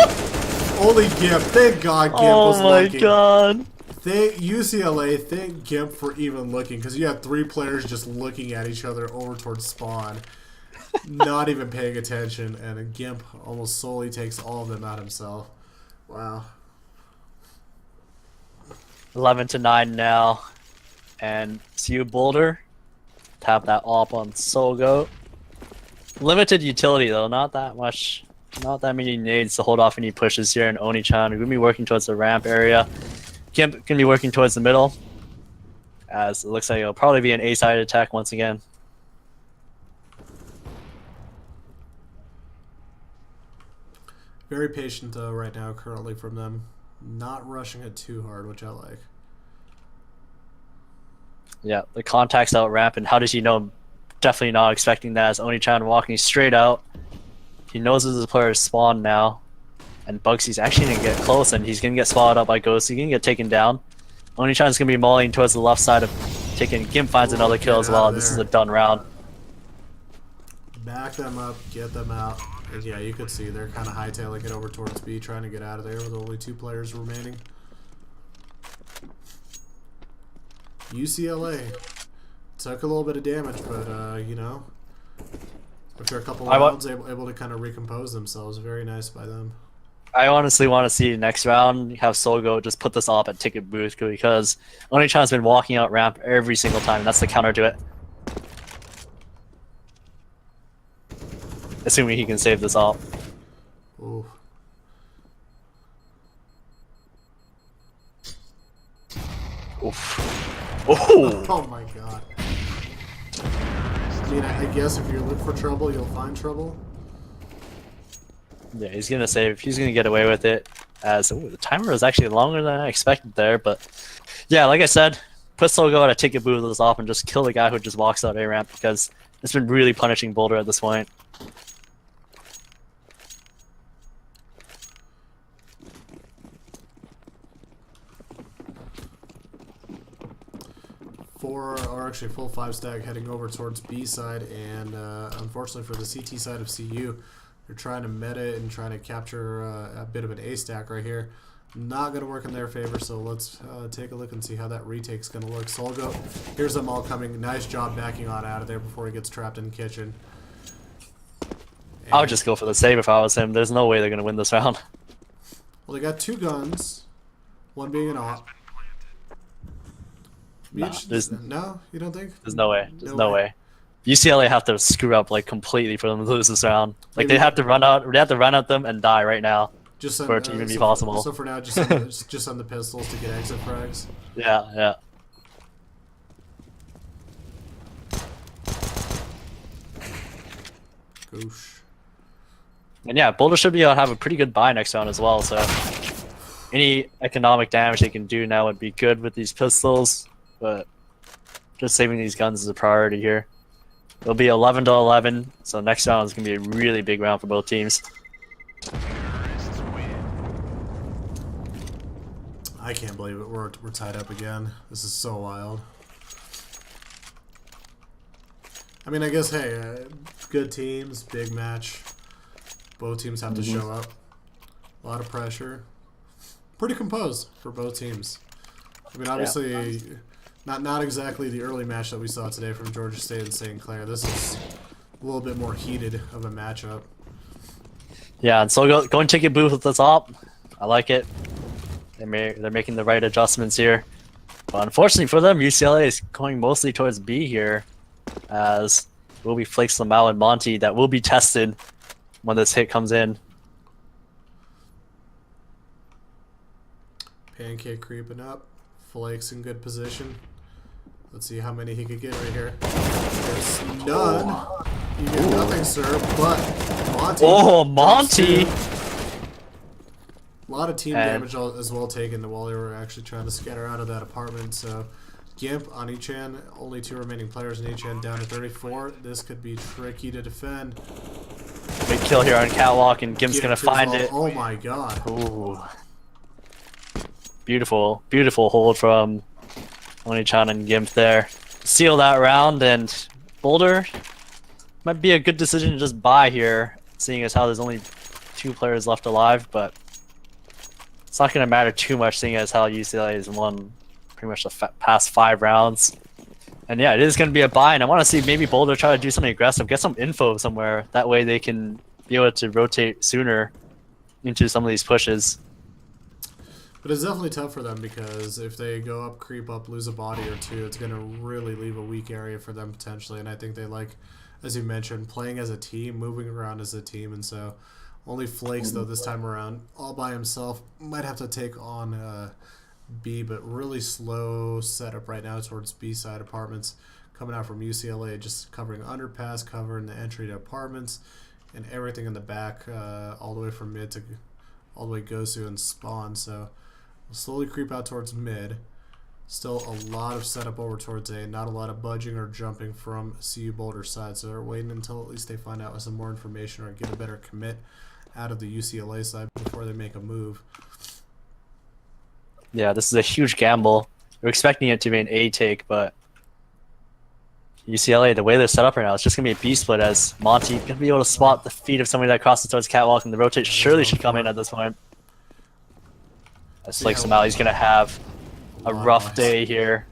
Only Gimp. Thank God Gimp was looking. Oh my God. Thank UCLA. Thank Gimp for even looking, because you have 3 players just looking at each other over towards spawn, not even paying attention, and a Gimp almost solely takes all of them out himself. Wow. 11-9 now, and CU Boulder tap that op on Sogo. Limited utility though, not that much, not that many nades to hold off any pushes here. And Onichan are gonna be working towards the ramp area. Gimp gonna be working towards the middle, as it looks like it'll probably be an A-side attack once again. Very patient though right now currently from them. Not rushing it too hard, which I like. Yeah, the contact's out ramp, and how does he know? Definitely not expecting that. As Oni-chan walking straight out. He knows his player is spawned now. And Bugsy's actually going to get close, and he's going to get spotted up by Ghost. He's going to get taken down. Oni-chan's going to be mulling towards the left side of taking. Gimp finds another kill as well. This is a done round. Back them up, get them out. And yeah, you could see they're kind of hightailing it over towards B, trying to get out of there with only 2 players remaining. UCLA took a little bit of damage, but you know, after a couple of rounds, able to kind of recompose themselves. Very nice by them. I honestly want to see next round have Solgo just put this off at ticket booth, because Oni-chan's been walking out ramp every single time. And that's the counter to it. Assuming he can save this off. Ooh. Oof. Oh! Oh my god. I mean, I guess if you look for trouble, you'll find trouble. Yeah, he's gonna save. He's gonna get away with it. As the timer was actually longer than I expected there, but yeah, like I said, put Solgo at a ticket booth this off and just kill the guy who just walks out A ramp, because it's been really punishing Boulder at this point. Actually full 5 stack heading over towards B side, and unfortunately for the CT side of CU, they're trying to meta it and trying to capture a bit of an A stack right here. Not going to work in their favor, so let's take a look and see how that retake's going to look. Solgo, here's them all coming. Nice job backing on out of there before he gets trapped in kitchen. And I would just go for the save if I was him. There's no way they're going to win this round. well, they got 2 guns, one being an op. No, you don't think? There's no way. There's no way. UCLA have to screw up like completely for them to lose this round. Like they have to run out. They have to run at them and die right now just send, for it to even be possible. So for now, just send the pistols to get exit frags. Yeah, yeah. Goosh. And yeah, Boulder should be able to have a pretty good buy next round as well. So any economic damage they can do now would be good with these pistols. But just saving these guns is a priority here. It'll be 11-11, so next round is going to be a really big round for both teams. I can't believe it. We're tied up again. This is so wild. I mean, I guess, hey, good teams, big match. Both teams have to show up. A lot of pressure. Pretty composed for both teams. I mean, obviously... Yeah. Not exactly the early match that we saw today from Georgia State and St. Clair. This is a little bit more heated of a matchup. Yeah, and so going ticket booth with the top. I like it. They're making the right adjustments here. But unfortunately for them, UCLA is going mostly towards B here, as will be Flakes, Lamau, and Monty that will be tested when this hit comes in. Pancake creeping up. Flakes in good position. Let's see how many he could get right here. There's none. You get nothing, sir, but Monty. Oh, Monty! A lot of team damage as well taken while they were actually trying to scatter out of that apartment. So, Gimp on Ichan, only 2 remaining players in Ichan down to 34. This could be tricky to defend. Big kill here on Catwalk, and Gimp's going to find it. Oh my god. Ooh. Beautiful, beautiful hold from Oni-chan and Gimp there. Seal that round, and Boulder might be a good decision to just buy here, seeing as how there's only 2 players left alive, but it's not going to matter too much, seeing as how UCLA has won pretty much the past 5 rounds. And yeah, it is going to be a buy, and I want to see maybe Boulder try to do something aggressive, get some info somewhere. That way they can be able to rotate sooner into some of these pushes. But it's definitely tough for them, because if they go up, creep up, lose a body or 2, it's going to really leave a weak area for them potentially. And I think they like, as you mentioned, playing as a team, moving around as a team. And so only Flakes, though, this time around, all by himself, might have to take on B, but really slow setup right now towards B-side apartments. Coming out from UCLA, just covering underpass, covering the entry to apartments, and everything in the back, all the way from mid to all the way Gosu and Spawn. So we'll slowly creep out towards mid. Still a lot of setup over towards A. Not a lot of budging or jumping from CU Boulder's side. So they're waiting until at least they find out some more information or get a better commit out of the UCLA side before they make a move. Yeah, this is a huge gamble. We're expecting it to be an A take, but UCLA, the way they're set up right now, it's just going to be a B split as Monty going to be able to spot the feet of somebody that crosses towards Catwalk, and the rotate surely should come in at this point. As Flakes him out, he's going to have a rough day here.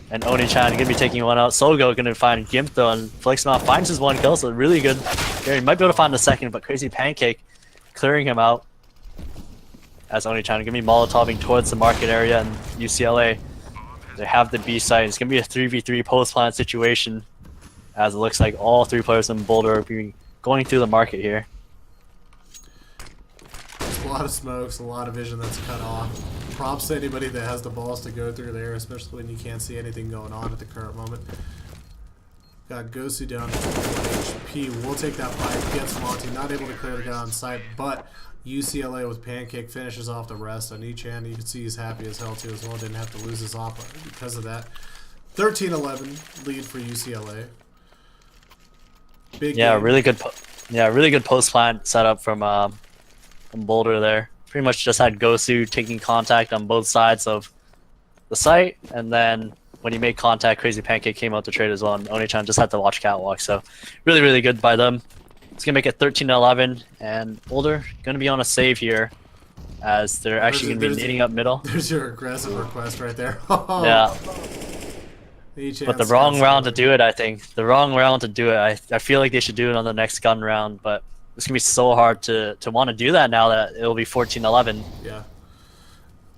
And Oni-chan going to be taking one out. Solgo going to find Gimp though, and Flakes him out, finds his one kill, so really good. He might be able to find the second, but Crazy Pancake clearing him out. As Oni-chan going to be molotoving towards the market area, and UCLA, they have the B side. It's going to be a 3v3 post-plant situation, as it looks like all three players in Boulder are going through the market here. There's a lot of smokes, a lot of vision that's cut off. Props to anybody that has the balls to go through there, especially when you can't see anything going on at the current moment. Got Gosu down to 1 HP. We'll take that fight against Monty. Not able to clear the guy on site, but UCLA with Pancake finishes off the rest on each hand. You can see he's happy as hell too as well. Didn't have to lose his op because of that. 13-11 lead for UCLA. Big game. Really good post plant setup from Boulder there. Pretty much just had Gosu taking contact on both sides of the site, and then when he made contact, Crazy Pancake came out to trade as well, and Oni-chan just had to watch Catwalk. So really good by them. It's going to make it 13-11, and Boulder going to be on a save here, as they're actually going to be nading up middle. There's your aggressive request right there. Yeah. But the wrong round to do it, I think. The wrong round to do it. I feel like they should do it on the next gun round, but it's going to be so hard to want to do that now that it'll be 14-11. Yeah.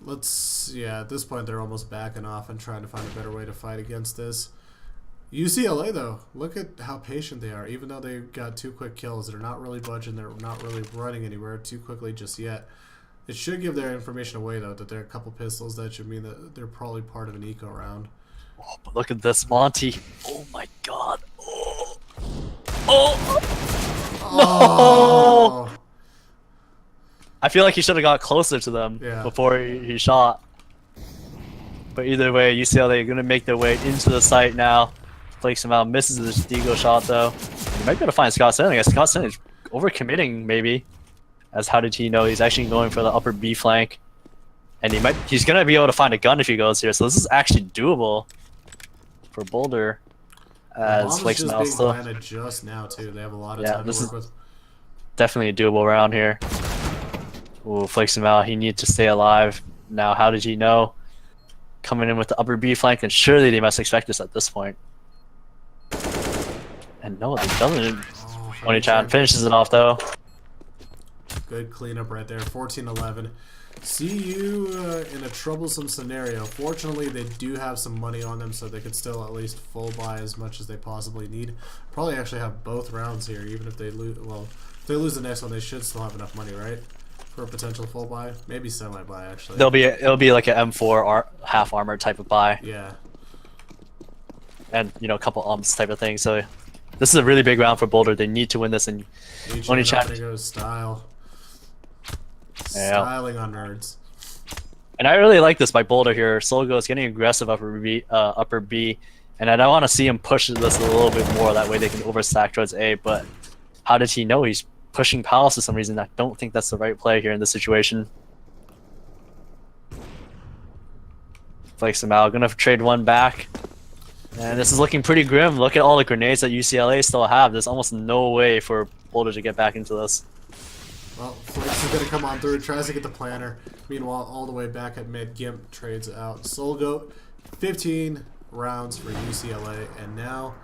At this point, they're almost backing off and trying to find a better way to fight against this. UCLA, though, look at how patient they are. Even though they got 2 quick kills, they're not really budging. They're not really running anywhere too quickly just yet. It should give their information away, though, that there are a couple pistols. That should mean that they're probably part of an eco round. Oh, but look at this, Monty. Oh, my God. Oh. No! I feel like he should have got closer to them before he shot. But either way, UCLA are going to make their way into the site now. Flakes him out, misses the Deagle shot though. He might be able to find Scott Stanley. Scott Stanley is overcommitting maybe. As how did he know he's actually going for the upper B flank? And he's going to be able to find a gun if he goes here. So this is actually doable for Boulder. As Flakes him out still. Just now too. They have a lot of time to work with. Definitely a doable round here. Ooh, Flakes him out. He needs to stay alive. Now, how did he know? Coming in with the upper B flank, and surely they must expect this at this point. And no, they doesn't. Oni-chan finishes it off though. Good cleanup right there. 14-11. CU in a troublesome scenario. Fortunately, they do have some money on them, so they could still at least full buy as much as they possibly need. Probably actually have both rounds here, even if they lose. Well, if they lose the next one, they should still have enough money, right? For a potential full buy, maybe semi buy actually. It'll be like an M4 half armor type of buy. Yeah. And a couple umps type of thing. So this is a really big round for Boulder. They need to win this, and Oni-chan goes style. Styling on nerds. And I really like this by Boulder here. Solgo is getting aggressive upper B, and I don't want to see him push this a little bit more. That way they can overstack towards A. But how did he know he's pushing Palace for some reason? I don't think that's the right play here in this situation. Flakes him out. Gonna trade one back. And this is looking pretty grim. Look at all the grenades that UCLA still have. There's almost no way for Boulder to get back into this. Well, Flakes is gonna come on through, tries to get the planner. Meanwhile, all the way back at mid, Gimp trades out Solgoat. 15 rounds for UCLA, and now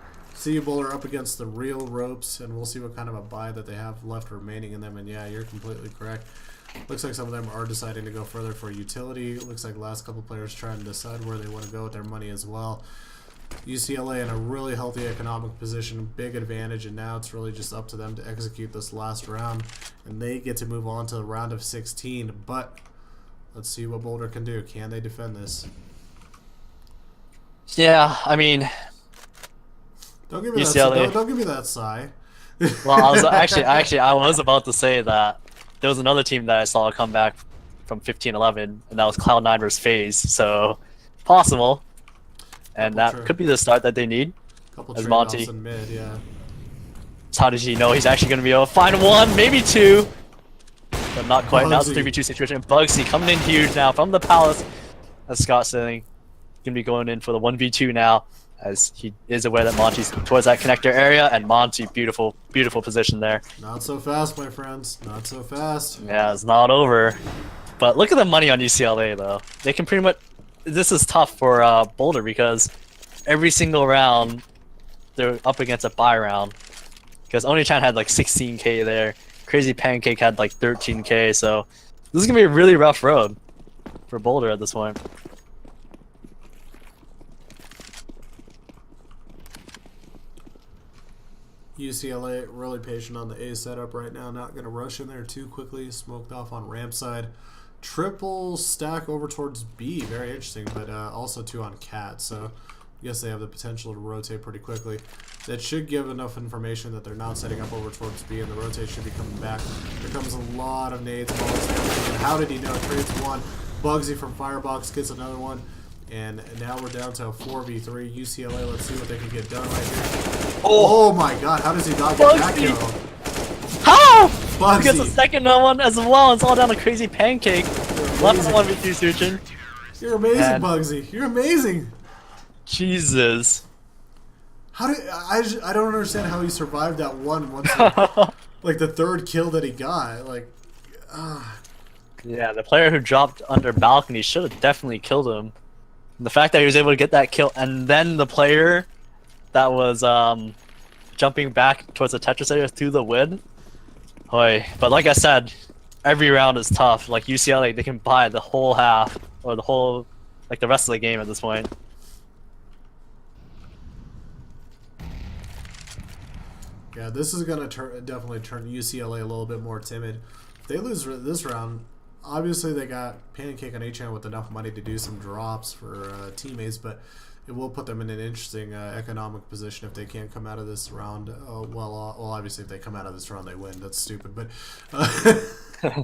CU Boulder up against the real ropes, and we'll see what kind of a buy that they have left remaining in them. And yeah, you're completely correct. Looks like some of them are deciding to go further for utility. Looks like last couple players trying to decide where they want to go with their money as well. UCLA in a really healthy economic position, big advantage, and now it's really just up to them to execute this last round, and they get to move on to the round of 16. But let's see what Boulder can do. Can they defend this? Yeah, I mean, don't give me UCLA. Don't give me that sigh. Well, I was actually I was about to say that there was another team that I saw come back from 15-11, and that was Cloud9 versus FaZe. So possible, and that could be the start that they need. Couple as Monty. in mid, yeah. So how does he know he's actually going to be able to find one, maybe two, but not quite. Now it's a 3v2 situation. Bugsy coming in huge now from the Palace. As Scott saying, going to be going in for the 1v2 now, as he is aware that Monty's towards that connector area, and Monty, beautiful position there. Not so fast, my friends. Not so fast. Yeah, it's not over. But look at the money on UCLA, though. They can pretty much... This is tough for Boulder, because every single round, they're up against a buy round. Because Oni-chan had like 16k there. Crazy Pancake had like 13k, so this is going to be a really rough road for Boulder at this point. UCLA really patient on the A setup right now. Not going to rush in there too quickly. Smoked off on ramp side. Triple stack over towards B. Very interesting, but also 2 on Cat. So I guess they have the potential to rotate pretty quickly. That should give enough information that they're not setting up over towards B, and the rotate should be coming back. There comes a lot of nades. And how did he know? Trades one. Bugsy from Firebox gets another one. And now we're down to a 4v3. UCLA, let's see what they can get done right here. Oh my god, how does he not get that kill? How? Bugsy. He gets a second one as well. It's all down to Crazy Pancake. Left 1v2 Suchin. You're amazing, Bugsy. You're amazing. Jesus. How did I don't understand how he survived that one once like the third kill that he got. Like yeah, the player who dropped under balcony should have definitely killed him. The fact that he was able to get that kill, and then the player that was jumping back towards the Tetris area through the wind. Boy, but like I said, every round is tough. Like UCLA, they can buy the whole half or the whole, like the rest of the game at this point. Yeah, this is gonna definitely turn UCLA a little bit more timid. If they lose this round, obviously they got Pancake on A-Chan with enough money to do some drops for teammates, but it will put them in an interesting economic position if they can't come out of this round. Well, obviously if they come out of this round, they win. That's stupid, but yeah,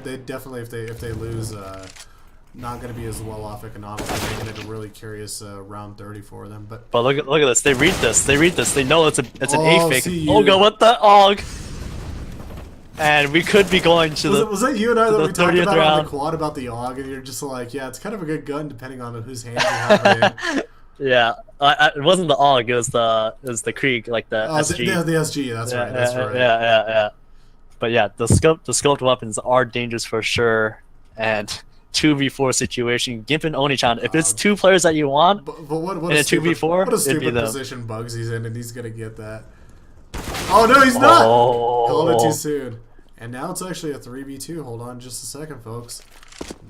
they definitely if they lose, not going to be as well off economically, making it a really curious round 30 for them. But look at this. They read this. They know it's an A fake. Oh, go with the AUG. And we could be going to was that you and I that we talked about round. on the quad about the AUG, and you're just like, yeah, it's kind of a good gun depending on whose hands you have it in. Yeah, it wasn't the AUG. It was the Krieg, like the SG. The SG. That's right. That's right. Yeah. But yeah, the scoped weapons are dangerous for sure, and 2v4 situation. Gimp and Oni-chan. If it's 2 players that you want, but what in a 2v4, what a stupid position Bugsy's in, and he's gonna get that. Oh no, he's not! Called it too soon. And now it's actually a 3v2. Hold on just a second, folks.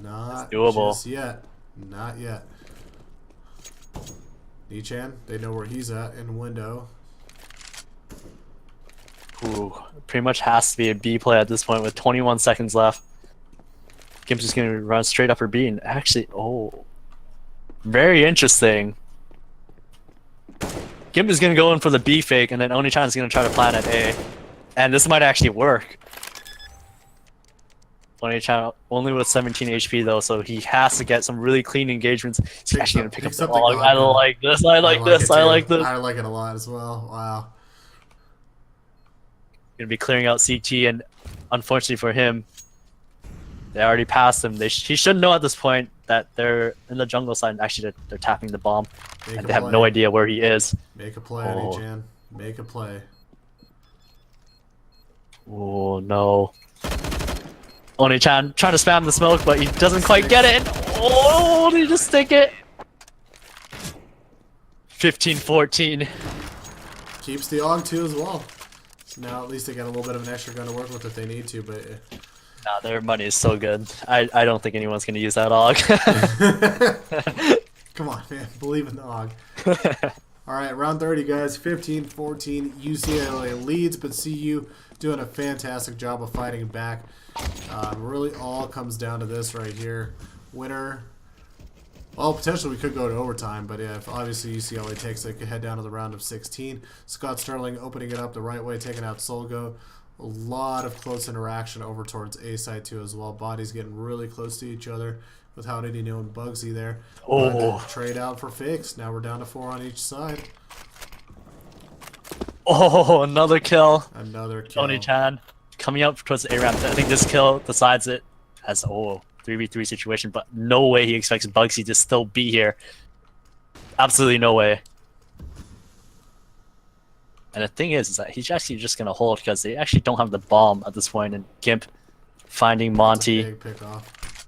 Not doable. Just yet. Not yet. Nichan, they know where he's at in window. Ooh, pretty much has to be a B play at this point with 21 seconds left. Gimp's just going to run straight up for B, and actually, very interesting. Gimp is going to go in for the B fake, and then Oni-chan is going to try to plan at A. And this might actually work. Oni-chan only with 17 HP though, so he has to get some really clean engagements. He's actually going to pick up the AUG. I like this. I like this. I like it a lot as well. Wow. Going to be clearing out CT, and unfortunately for him, they already passed him. He should know at this point that they're in the jungle side, and actually they're tapping the bomb. And they have no idea where he is. Make a play, Oni-chan. Make a play. Oh no. Oni-chan trying to spam the smoke, but he doesn't quite get it. Oh, did he just stick it? 15-14. Keeps the AUG too as well. Now at least they got a little bit of an extra gun to work with if they need to, but... Nah, their money is so good. I don't think anyone's going to use that AUG. Come on, man. Believe in the AUG. Alright, round 30, guys. 15-14. UCLA leads, but CU doing a fantastic job of fighting back. Really all comes down to this right here. Winner. Well, potentially we could go to overtime, but yeah, if obviously UCLA takes it, could head down to the round of 16. Scott Sterling opening it up the right way, taking out Solgo. A lot of close interaction over towards A side too as well. Bodies getting really close to each other without any known Bugsy there. Oh. Trade out for fakes. Now we're down to 4 on each side. Oh, another kill. Another kill. Oni-chan coming up towards the A ramp. I think this kill decides it as 3v3 situation, but no way he expects Bugsy to still be here. Absolutely no way. And the thing is that he's actually just gonna hold because they actually don't have the bomb at this point. And Gimp finding Monty. Big pick off.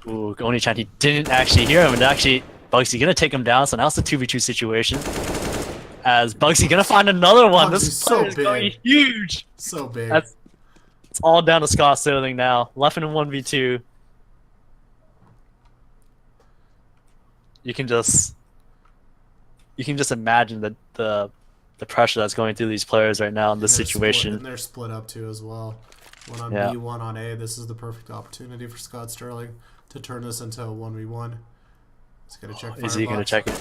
Ooh, Oni-chan, he didn't actually hear him, and actually Bugsy gonna take him down. So now it's a 2v2 situation. As Bugsy gonna find another one. Bugsy's This player is going huge. So big. It's all down to Scott Sterling now. Left in a 1v2. You can just imagine the pressure that's going through these players right now in this situation. And they're split up too as well. One on B, one on A. This is the perfect opportunity for Scott Sterling to turn this into a 1v1. He's gonna check. Is he gonna check it?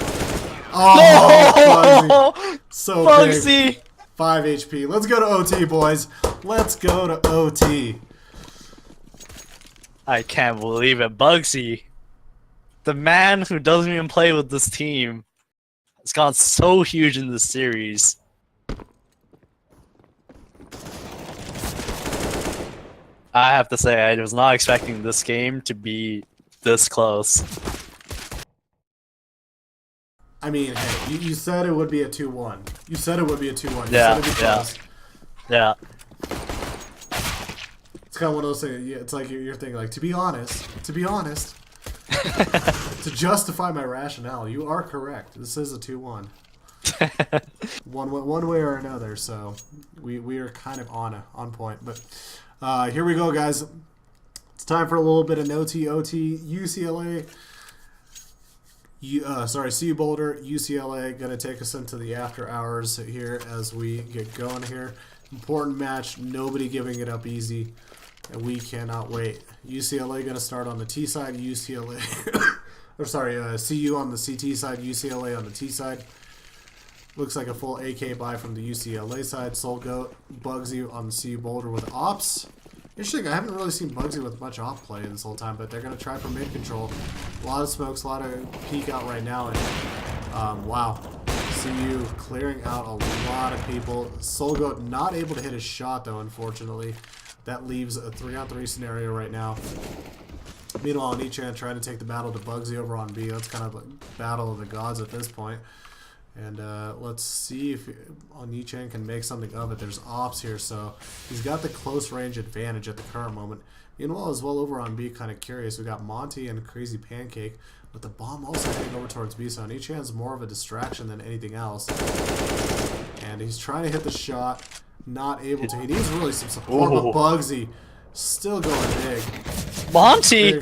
Oh, Bugsy. So Bugsy. big. 5 HP. Let's go to OT, boys. Let's go to OT. I can't believe it. Bugsy, the man who doesn't even play with this team, has gone so huge in this series. I have to say, I was not expecting this game to be this close. I mean, hey, you said it would be a 2-1. You said it would be a 2-1. Yeah, you said it'd be close. Yeah. It's kind of one of those things. Yeah, it's like you're thinking, like, to be honest, to justify my rationale, you are correct. This is a 2-1. one way or another. So we are kind of on point. But here we go, guys. It's time for a little bit of OT. UCLA. CU Boulder, UCLA, gonna take us into the after hours here as we get going here. Important match, nobody giving it up easy, and we cannot wait. UCLA gonna start on the T side, UCLA, or sorry, CU on the CT side, UCLA on the T side. Looks like a full AK buy from the UCLA side. Soul Goat, Bugsy on the CU Boulder with ops. Interesting, I haven't really seen Bugsy with much off play this whole time, but they're going to try for mid control. A lot of smokes, a lot of peek out right now, and wow. CU clearing out a lot of people. Soul Goat not able to hit his shot, though, unfortunately. That leaves a 3-on-3 scenario right now. Meanwhile, Nichan trying to take the battle to Bugsy over on B. That's kind of a battle of the gods at this point. And let's see if Nichan can make something of it. There's ops here, so he's got the close range advantage at the current moment. Meanwhile, as well over on B, kind of curious. We got Monty and Crazy Pancake, with the bomb also heading over towards B. So Nichan's more of a distraction than anything else. And he's trying to hit the shot, not able to. He needs really some support, but Bugsy still going big. Monty!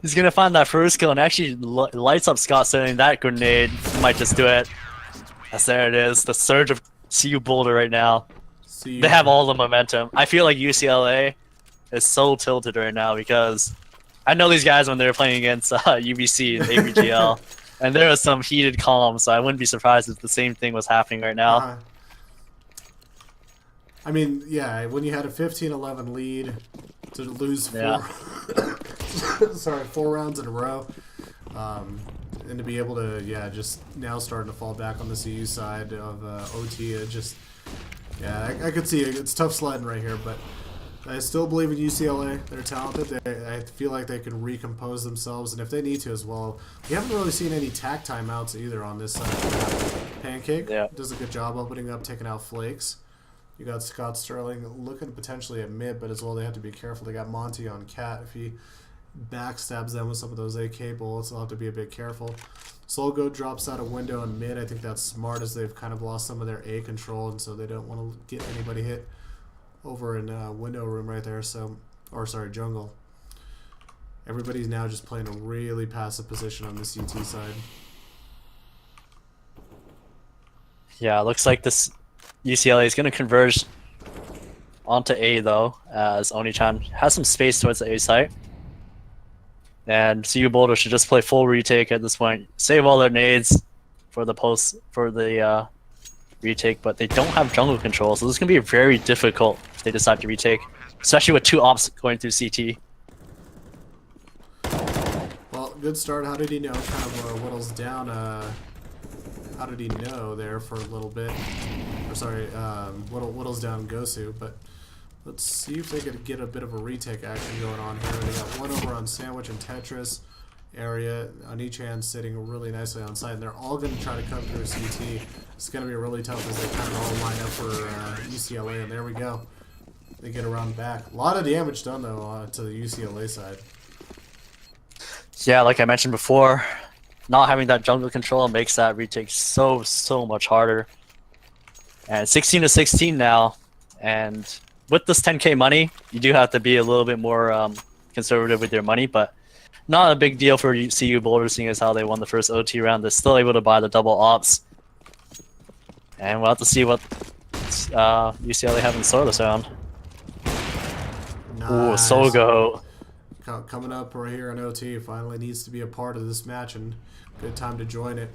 He's gonna find that first kill and actually lights up Scott Sterling. That grenade might just do it. Yes, there it is. The surge of CU Boulder right now. They have all the momentum. I feel like UCLA is so tilted right now because I know these guys when they were playing against UBC and ABGL, and there was some heated calm, so I wouldn't be surprised if the same thing was happening right now. I mean, yeah, when you had a 15-11 lead to lose 4 rounds in a row, and to be able to, just now starting to fall back on the CU side of OT, it just, I could see it. It's tough sledding right here, but I still believe in UCLA. They're talented. I feel like they can recompose themselves, and if they need to as well. We haven't really seen any tack timeouts either on this side. Pancake does a good job opening up, taking out Flakes. You got Scott Sterling looking potentially at mid, but as well they have to be careful. They got Monty on Cat. If he backstabs them with some of those AK bullets, they'll have to be a bit careful. Soul Goat drops out a window in mid. I think that's smart as they've kind of lost some of their A control, and so they don't want to get anybody hit over in window room right there. So, or sorry, jungle. Everybody's now just playing a really passive position on the CT side. Yeah, it looks like this UCLA is going to converge onto A though, as Oni-chan has some space towards the A site. And CU Boulder should just play full retake at this point. Save all their nades for the retake, but they don't have jungle control, so this is going to be very difficult if they decide to retake, especially with 2 ops going through CT. Well, good start. How did he know? Kind of whittles down. How did he know there for a little bit? Or sorry, whittles down Gosu. But let's see if they could get a bit of a retake action going on here. They got one over on Sandwich and Tetris area on each hand, sitting really nicely on site, and they're all going to try to come through CT. It's going to be really tough as they kind of all line up for UCLA, and there we go. They get around back. A lot of damage done though to the UCLA side. Yeah, like I mentioned before, not having that jungle control makes that retake so much harder. And 16 to 16 now, and with this 10k money, you do have to be a little bit more conservative with your money, but not a big deal for CU Boulder, seeing as how they won the first OT round. They're still able to buy the double ops, and we'll have to see what UCLA have in store this round. Nice. Ooh, Sogo. Coming up right here on OT, finally needs to be a part of this match, and good time to join it.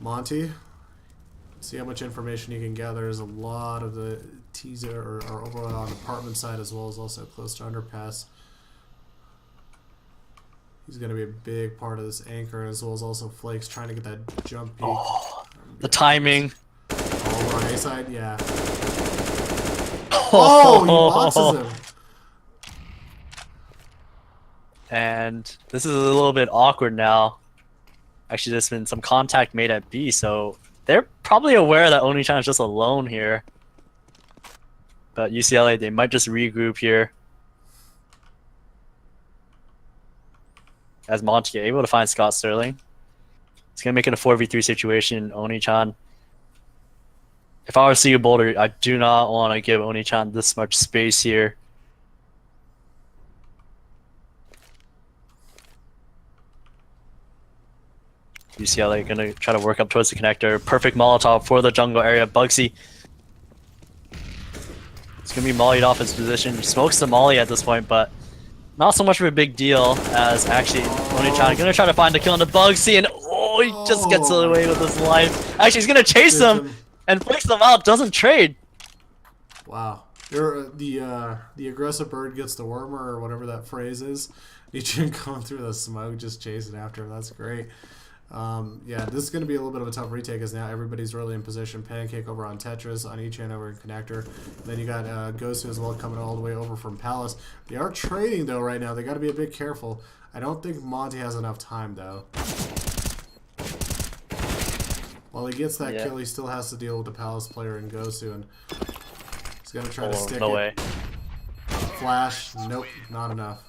Monty, see how much information you can gather. There's a lot of the teaser or over on the apartment side, as well as also close to underpass. He's going to be a big part of this anchor, as well as also Flakes trying to get that jump peak. Oh, the timing. Over on A side, yeah. Oh, he boxes him. And this is a little bit awkward now. Actually, there's been some contact made at B, so they're probably aware that Oni-chan is just alone here. But UCLA, they might just regroup here. As Monty able to find Scott Sterling. It's going to make it a 4v3 situation. Oni-chan. If I were CU Boulder, I do not want to give Oni-chan this much space here. UCLA going to try to work up towards the connector. Perfect Molotov for the jungle area. Bugsy. It's going to be mollied off his position. Smokes the molly at this point, but not so much of a big deal as actually Oni-chan going to try to find the kill on the Bugsy, and oh, he just gets away with his life. Actually, he's going to chase him and flicks them out. Doesn't trade. Wow. The aggressive bird gets the wormer, or whatever that phrase is. Each going through the smoke, just chasing after him. That's great. Yeah, this is going to be a little bit of a tough retake, as now everybody's really in position. Pancake over on Tetris, on each end over in Connector. And then you got Gosu as well coming all the way over from Palace. They are trading, though, right now. They got to be a bit careful. I don't think Monty has enough time, though. While he gets that kill, he still has to deal with the Palace player and Gosu, and he's going to try to stick no it. way. Flash, nope, not enough.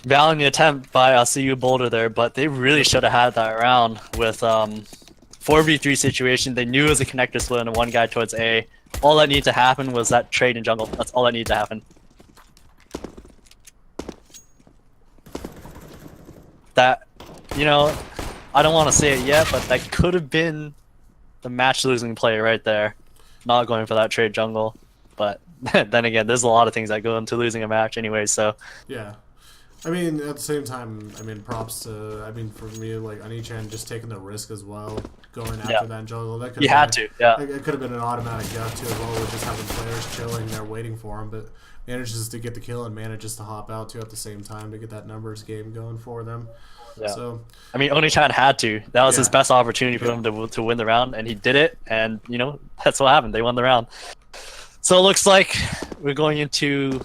Valiant attempt by CU Boulder there, but they really should have had that round with 4v3 situation. They knew it was a connector split and one guy towards A. All that needed to happen was that trade in jungle. That's all that needed to happen. That, you know, I don't want to say it yet, but that could have been the match-losing play right there. Not going for that trade jungle, but then again, there's a lot of things that go into losing a match anyway, so... Yeah. I mean, at the same time, I mean, props to, I mean, for me, like, on each end, just taking the risk as well, going after that jungle. That could you had to, yeah. It could have been an automatic death, too, as well, with just having players chilling there waiting for him, but manages to get the kill and manages to hop out, too, at the same time to get that numbers game going for them. Yeah. So, I mean, Oni-chan had to. That was his best opportunity for him to win the round, and he did it, and, you know, that's what happened. They won the round. So it looks like we're going into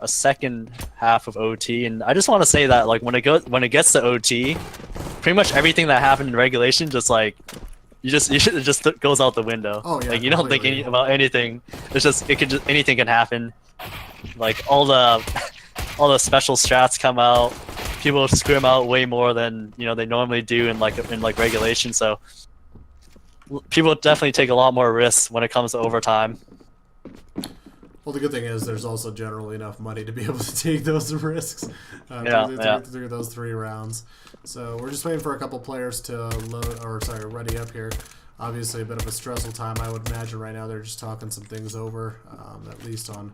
a second half of OT, and I just want to say that, like, when it gets to OT, pretty much everything that happened in regulation just like it just goes out the window. Oh yeah, like you don't think about anything. It's just anything can happen. Like all the special strats come out. People scream out way more than they normally do in regulation. So people definitely take a lot more risks when it comes to overtime. Well, the good thing is there's also generally enough money to be able to take those risks through those 3 rounds. So we're just waiting for a couple players to ready up here. Obviously a bit of a stressful time, I would imagine. Right now they're just talking some things over, at least on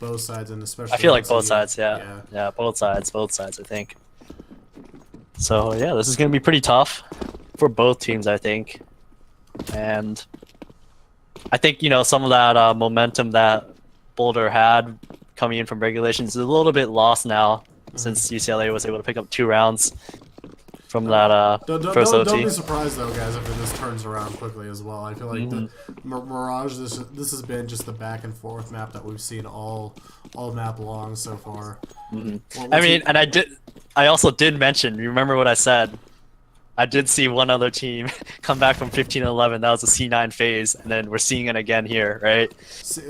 both sides, and especially I feel like both sides, yeah, both sides, I think. So yeah, this is going to be pretty tough for both teams, I think. And I think some of that momentum that Boulder had coming in from regulations is a little bit lost now since UCLA was able to pick up 2 rounds from that first OT. Don't be surprised though, guys, if this turns around quickly as well. I feel like the Mirage, this has been just the back and forth map that we've seen all map long so far. I mean, and I also did mention. You remember what I said? I did see one other team come back from 15-11. That was a C9 phase, and then we're seeing it again here, right?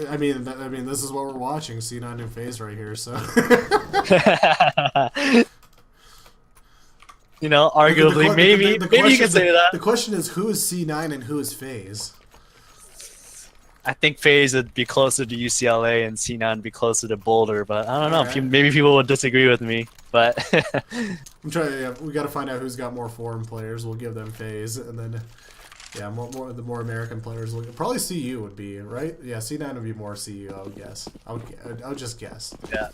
I mean, this is what we're watching, C9 in phase right here. So, arguably, maybe you can say that. The question is, who is C9 and who is phase? I think phase would be closer to UCLA and C9 would be closer to Boulder, but I don't know. Right. Maybe people would disagree with me, but I'm trying. Yeah, we got to find out who's got more foreign players. We'll give them phase, and then the more American players. Probably CU would be right. Yeah, C9 would be more CU. I would guess. I would just guess. Yeah.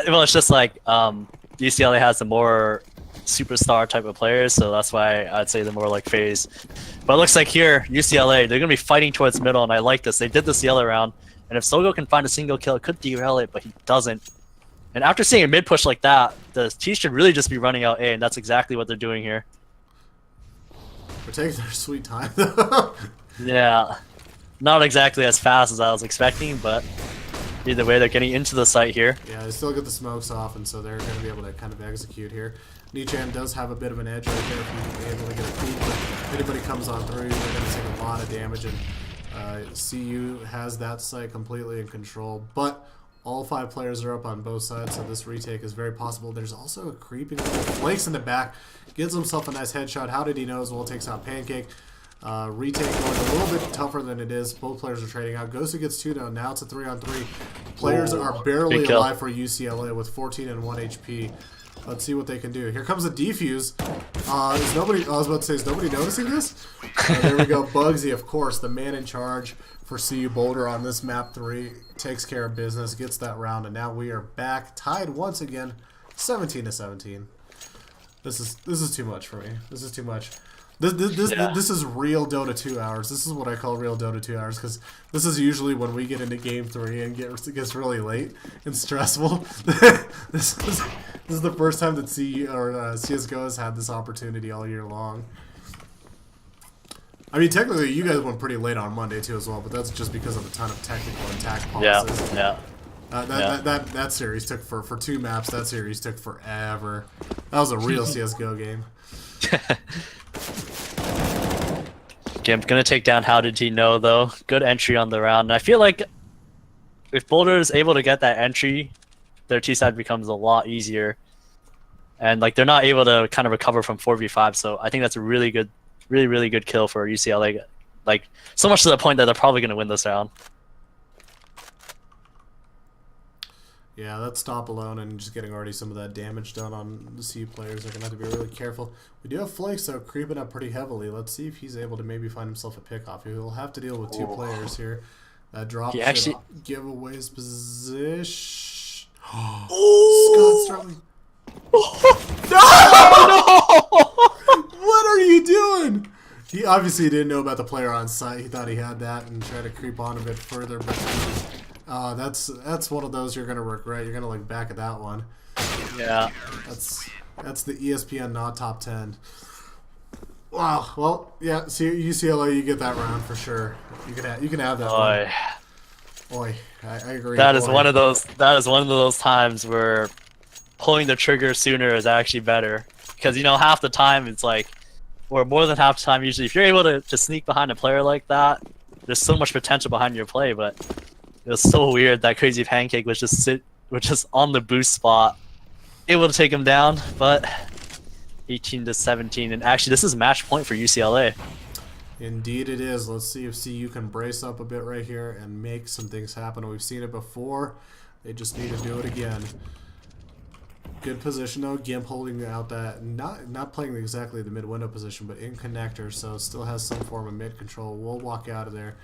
Well, it's just like UCLA has the more superstar type of players, so that's why I'd say they're more like phase. But it looks like here, UCLA, they're going to be fighting towards middle, and I like this. They did this the other round, and if Sogo can find a single kill, it could derail it, but he doesn't. And after seeing a mid push like that, the T should really just be running out A, and that's exactly what they're doing here. They're taking their sweet time, though. Yeah. Not exactly as fast as I was expecting, but either way, they're getting into the site here. Yeah, they still get the smokes off, and so they're going to be able to kind of execute here. Nichan does have a bit of an edge right there if he's able to get a peek, but if anybody comes on through, they're going to take a lot of damage, and CU has that site completely in control, but all 5 players are up on both sides, so this retake is very possible. There's also a creeping Flakes in the back, gives himself a nice headshot. How did he know? As well, takes out Pancake. Retake going a little bit tougher than it is. Both players are trading out. Ghost gets 2 down. Now it's a 3-on-3. Players are barely alive for UCLA with 14 and 1 HP. Let's see what they can do. Here comes a defuse. Is nobody? I was about to say, is nobody noticing this? There we go. Bugsy, of course, the man in charge for CU Boulder on this map 3, takes care of business, gets that round, and now we are back tied once again, 17-17. This is too much for me. This is too much. This is real Dota 2 hours. This is what I call real Dota 2 hours, because this is usually when we get into game 3 and it gets really late and stressful. This is the first time that CSGO has had this opportunity all year long. I mean, technically, you guys went pretty late on Monday too as well, but that's just because of a ton of technical and tact pauses. Yeah. That series took for 2 maps. That series took forever. That was a real CSGO game. Gimp gonna take down How Did He Know, though. Good entry on the round. And I feel like if Boulder is able to get that entry, their T side becomes a lot easier. And like they're not able to kind of recover from 4v5, so I think that's a really good kill for UCLA. Like so much to the point that they're probably gonna win this round. Yeah, that stop alone and just getting already some of that damage done on the CU players. They're going to have to be really careful. We do have Flakes, though, creeping up pretty heavily. Let's see if he's able to maybe find himself a pick-off. He'll have to deal with 2 players here. That drop should give away his position. Scott Sterling. No! What are you doing? He obviously didn't know about the player on site. He thought he had that and tried to creep on a bit further, but that's one of those you're gonna regret. You're gonna look back at that one. Yeah. That's the ESPN not top 10. Wow. Well, yeah. See, UCLA, you get that round for sure. You can have that one. Oi, I agree. That is one of those times where pulling the trigger sooner is actually better, because half the time it's like, or more than half the time usually, if you're able to sneak behind a player like that, there's so much potential behind your play. But it was so weird that Crazy Pancake was just on the boost spot, able to take him down. But 18-17, and actually this is match point for UCLA. Indeed it is. Let's see if CU can brace up a bit right here and make some things happen. We've seen it before. They just need to do it again. Good position though. Gimp holding out that, not playing exactly the mid window position, but in connector, so still has some form of mid control. We'll walk out of there.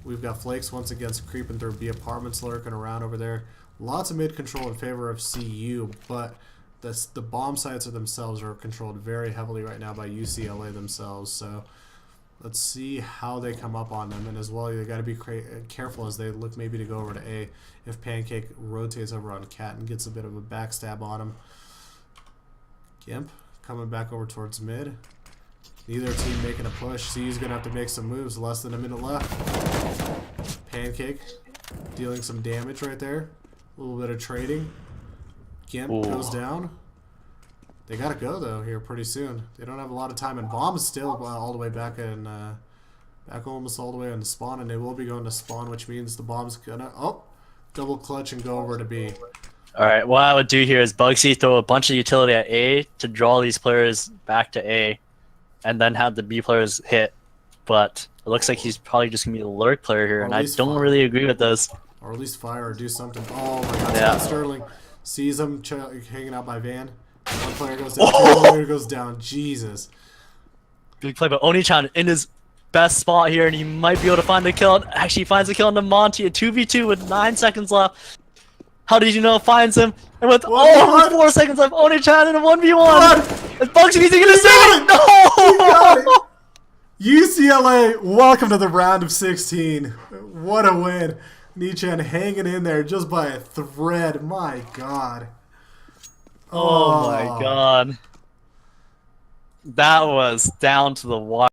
We've got Flakes once again creeping through B apartments, lurking around over there. Lots of mid control in favor of CU, but the bomb sites themselves are controlled very heavily right now by UCLA themselves. So Let's see how they come up on them, and as well, they got to be careful as they look maybe to go over to A. If Pancake rotates over on Cat and gets a bit of a backstab on him. Gimp coming back over towards mid. Neither team making a push. C's gonna have to make some moves. Less than a minute left. Pancake dealing some damage right there. A little bit of trading. Gimp goes down. They gotta go though here pretty soon. They don't have a lot of time, and Bomb's still all the way back in, back almost all the way into spawn, and they will be going to spawn, which means the Bomb's gonna double clutch and go over to B. All right, what I would do here is Bugsy throw a bunch of utility at A to draw these players back to A, and then have the B players hit. But it looks like he's probably just gonna be the lurk player here, and I don't really agree with this. Or at least fire or do something. Oh my God! Yeah. Sterling sees him hanging out by Van. One player goes down, one player goes down. Jesus. Big play, but Oni-chan in his best spot here, and he might be able to find the kill. Actually, finds the kill on the Monty. A 2v2 with 9 seconds left. How did you know? Finds him, and with 4 seconds left, Oni-chan in a 1v1. And Bugsy's gonna save it. No! UCLA, welcome to the round of 16. What a win! Nichan hanging in there just by a thread. My God. Oh my God. That was down to the wire.